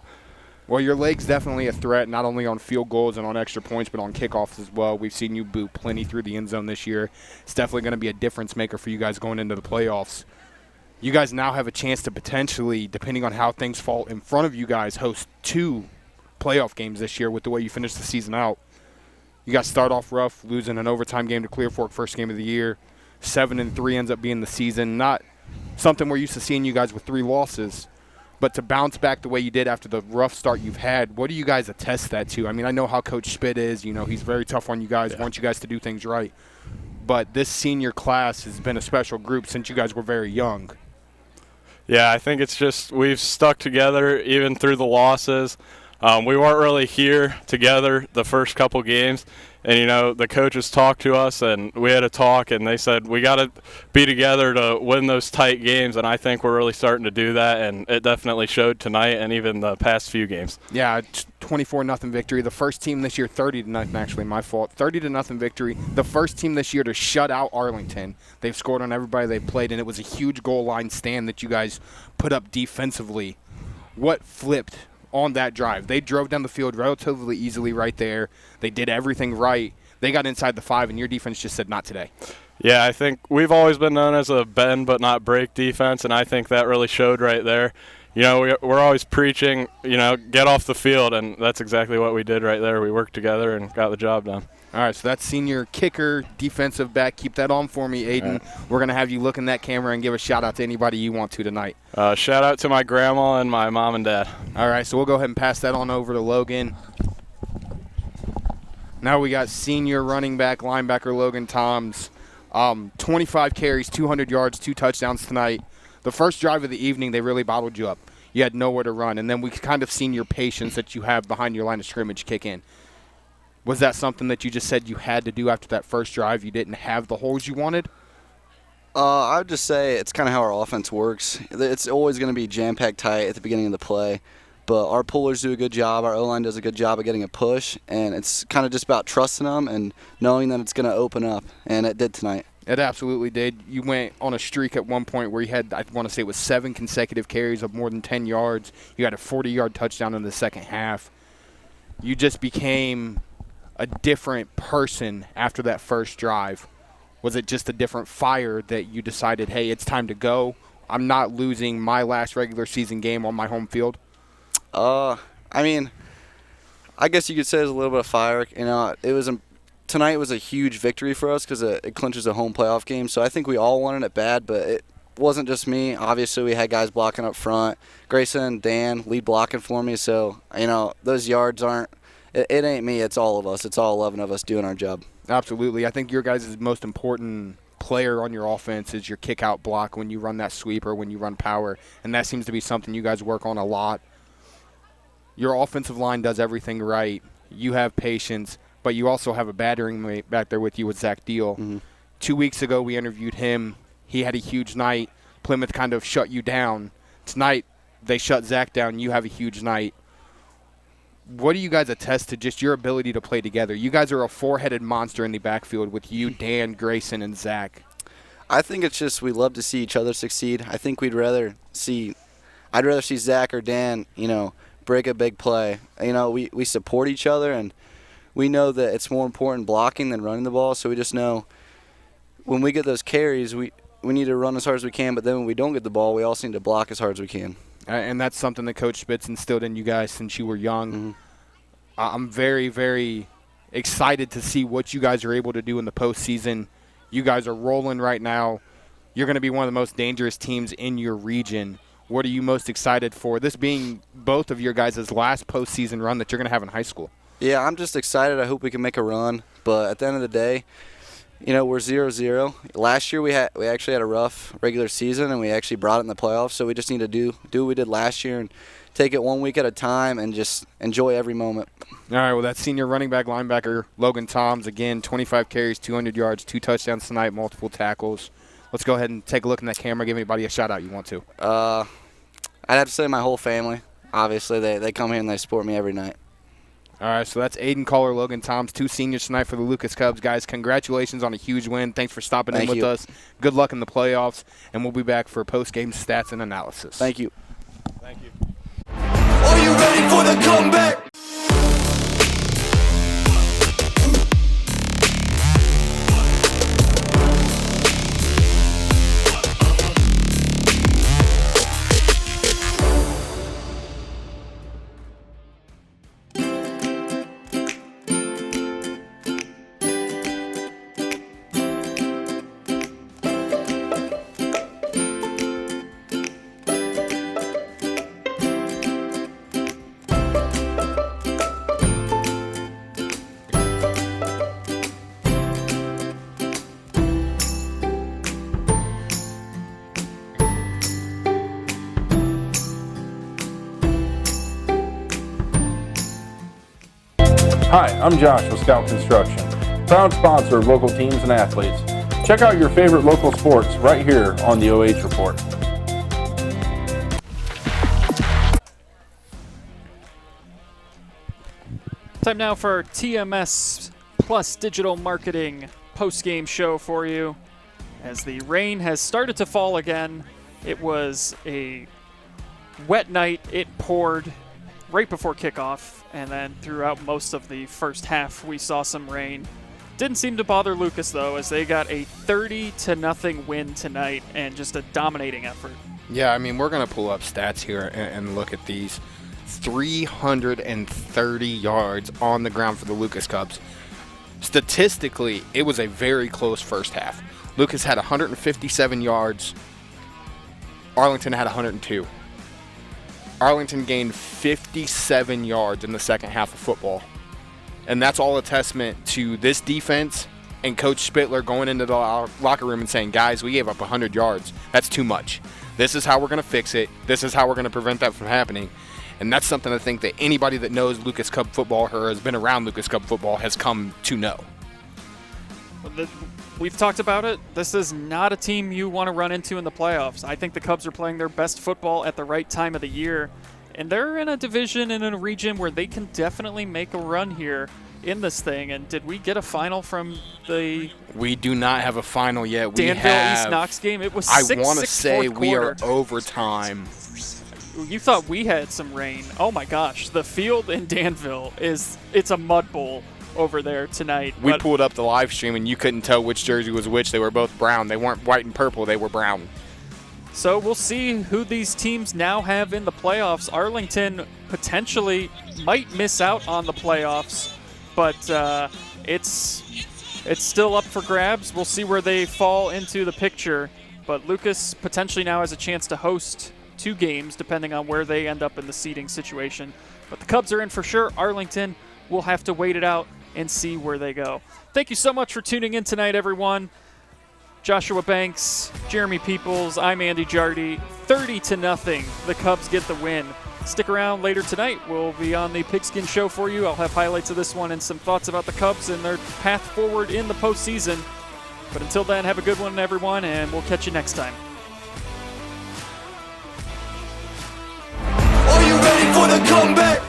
well, your leg's definitely a threat, not only on field goals and on extra points, but on kickoffs as well. We've seen you boot plenty through the end zone this year. It's definitely going to be a difference maker for you guys going into the playoffs. You guys now have a chance to potentially, depending on how things fall in front of you guys, host 2 playoff games this year with the way you finish the season out. You guys start off rough, losing an overtime game to Clear Fork, first game of the year. 7-3 ends up being the season. Not something we're used to seeing you guys with 3 losses, but to bounce back the way you did after the rough start you've had, what do you guys attest that to? I mean, I know how Coach Spit is. You know, he's very tough on you guys, wants you guys to do things right. But this senior class has been a special group since you guys were very young. Yeah, I think it's just we've stuck together even through the losses. We weren't really here together the first couple games. And, you know, the coaches talked to us, and we had a talk, and they said we got to be together to win those tight games, and I think we're really starting to do that, and it definitely showed tonight and even the past few games. Yeah, 24-0 victory. The first team this year, 30-0, actually, my fault. 30-0 victory. The first team this year to shut out Arlington. They've scored on everybody they've played, and it was a huge goal line stand that you guys put up defensively. What flipped on that drive? They drove down the field relatively easily right there. They did everything right. They got inside the 5, and your defense just said, not today. Yeah, I think we've always been known as a bend but not break defense, and I think that really showed right there. You know, we're always preaching, you know, get off the field, and that's exactly what we did right there. We worked together and got the job done. All right, so that's senior kicker, defensive back. Keep that on for me, Aiden. Right. We're going to have you look in that camera and give a shout-out to anybody you want to tonight. Shout-out to my grandma and my mom and dad. All right, so we'll go ahead and pass that on over to Logan. Now we got senior running back, linebacker Logan Toms. 25 carries, 200 yards, 2 touchdowns tonight. The first drive of the evening, they really bottled you up. You had nowhere to run, and then we kind of seen your patience that you have behind your line of scrimmage kick in. Was that something that you just said you had to do after that first drive? You didn't have the holes you wanted? I would just say it's kind of how our offense works. It's always going to be jam-packed tight at the beginning of the play, but our pullers do a good job. Our O-line does a good job of getting a push, and it's kind of just about trusting them and knowing that it's going to open up, and it did tonight. It absolutely did. You went on a streak at one point where you had, I want to say it was 7 consecutive carries of more than 10 yards. You had a 40-yard touchdown in the second half. You just became a different person after that first drive. Was it just a different fire that you decided, hey, it's time to go? I'm not losing my last regular season game on my home field? I mean, I guess you could say it was a little bit of fire. You know, tonight was a huge victory for us because it clinches a home playoff game. So I think we all wanted it bad, but it wasn't just me. Obviously, we had guys blocking up front. Grayson and Dan lead blocking for me. So, you know, those yards aren't – it ain't me. It's all of us. It's all 11 of us doing our job. Absolutely. I think your guys' most important player on your offense is your kick-out block when you run that sweep or when you run power, and that seems to be something you guys work on a lot. Your offensive line does everything right. You have patience, but you also have a battering mate back there with you with Zach Deal. Mm-hmm. 2 weeks ago we interviewed him. He had a huge night. Plymouth kind of shut you down. Tonight they shut Zach down. You have a huge night. What do you guys attest to just your ability to play together? You guys are a 4-headed monster in the backfield with you, Dan, Grayson, and Zach. I think it's just we love to see each other succeed. I think I'd rather see Zach or Dan, you know, break a big play. You know, we support each other, and we know that it's more important blocking than running the ball, so we just know when we get those carries, we need to run as hard as we can, but then when we don't get the ball, we also need to block as hard as we can. And that's something that Coach Spitz instilled in you guys since you were young. Mm-hmm. I'm very, very excited to see what you guys are able to do in the postseason. You guys are rolling right now. You're going to be one of the most dangerous teams in your region. What are you most excited for? This being both of your guys' last postseason run that you're going to have in high school. Yeah, I'm just excited. I hope we can make a run. But at the end of the day, we're 0-0. Last year we actually had a rough regular season, and we actually brought it in the playoffs. So we just need to do what we did last year and take it 1 week at a time and just enjoy every moment. All right, well, that's senior running back linebacker Logan Toms. Again, 25 carries, 200 yards, 2 touchdowns tonight, multiple tackles. Let's go ahead and take a look in that camera. Give anybody a shout-out you want to. I'd have to say my whole family. Obviously, they come here and they support me every night. All right, so that's Aiden Caller, Logan Toms, 2 seniors tonight for the Lucas Cubs. Guys, congratulations on a huge win. Thanks for stopping in with us. Good luck in the playoffs, and we'll be back for post-game stats and analysis. Thank you. Thank you. Are you ready for the comeback? Hi, I'm Josh with Scout Construction, proud sponsor of local teams and athletes. Check out your favorite local sports right here on the OH Report. Time now for our TMS Plus Digital Marketing post-game show for you. As the rain has started to fall again, it was a wet night. It poured right before kickoff, and then throughout most of the first half we saw some rain. Didn't seem to bother Lucas though, as they got a 30-0 win tonight and just a dominating effort. Yeah, I mean, we're going to pull up stats here and look at these. 330 yards on the ground for the Lucas Cubs. Statistically, it was a very close first half. Lucas had 157 yards. Arlington had 102. Arlington gained 57 yards in the second half of football. And that's all a testament to this defense and Coach Spittler going into the locker room and saying, guys, we gave up 100 yards. That's too much. This is how we're going to fix it. This is how we're going to prevent that from happening. And that's something I think that anybody that knows Lucas Cub football or has been around Lucas Cub football has come to know. We've talked about it. This is not a team you want to run into in the playoffs. I think the Cubs are playing their best football at the right time of the year, and they're in a division and in a region where they can definitely make a run here in this thing. And did we get a final from the... We do not have a final yet. Danville East Knox game? It was 6-6 I want to say we are quarter. overtime. You thought we had some rain. Oh my gosh, the field in Danville it's a mud bowl over there tonight. We pulled up the live stream and you couldn't tell which jersey was which. They were both brown. They weren't white and purple. They were brown. So we'll see who these teams now have in the playoffs. Arlington potentially might miss out on the playoffs, but it's still up for grabs. We'll see where they fall into the picture. But Lucas potentially now has a chance to host 2 games, depending on where they end up in the seeding situation. But the Cubs are in for sure. Arlington will have to wait it out and see where they go. Thank you so much for tuning in tonight, everyone. Joshua Banks, Jeremy Peoples, I'm Andy Jardy. 30-0, the Cubs get the win. Stick around later tonight. We'll be on the Pigskin Show for you. I'll have highlights of this one and some thoughts about the Cubs and their path forward in the postseason. But until then, have a good one, everyone, and we'll catch you next time. Are you ready for the comeback?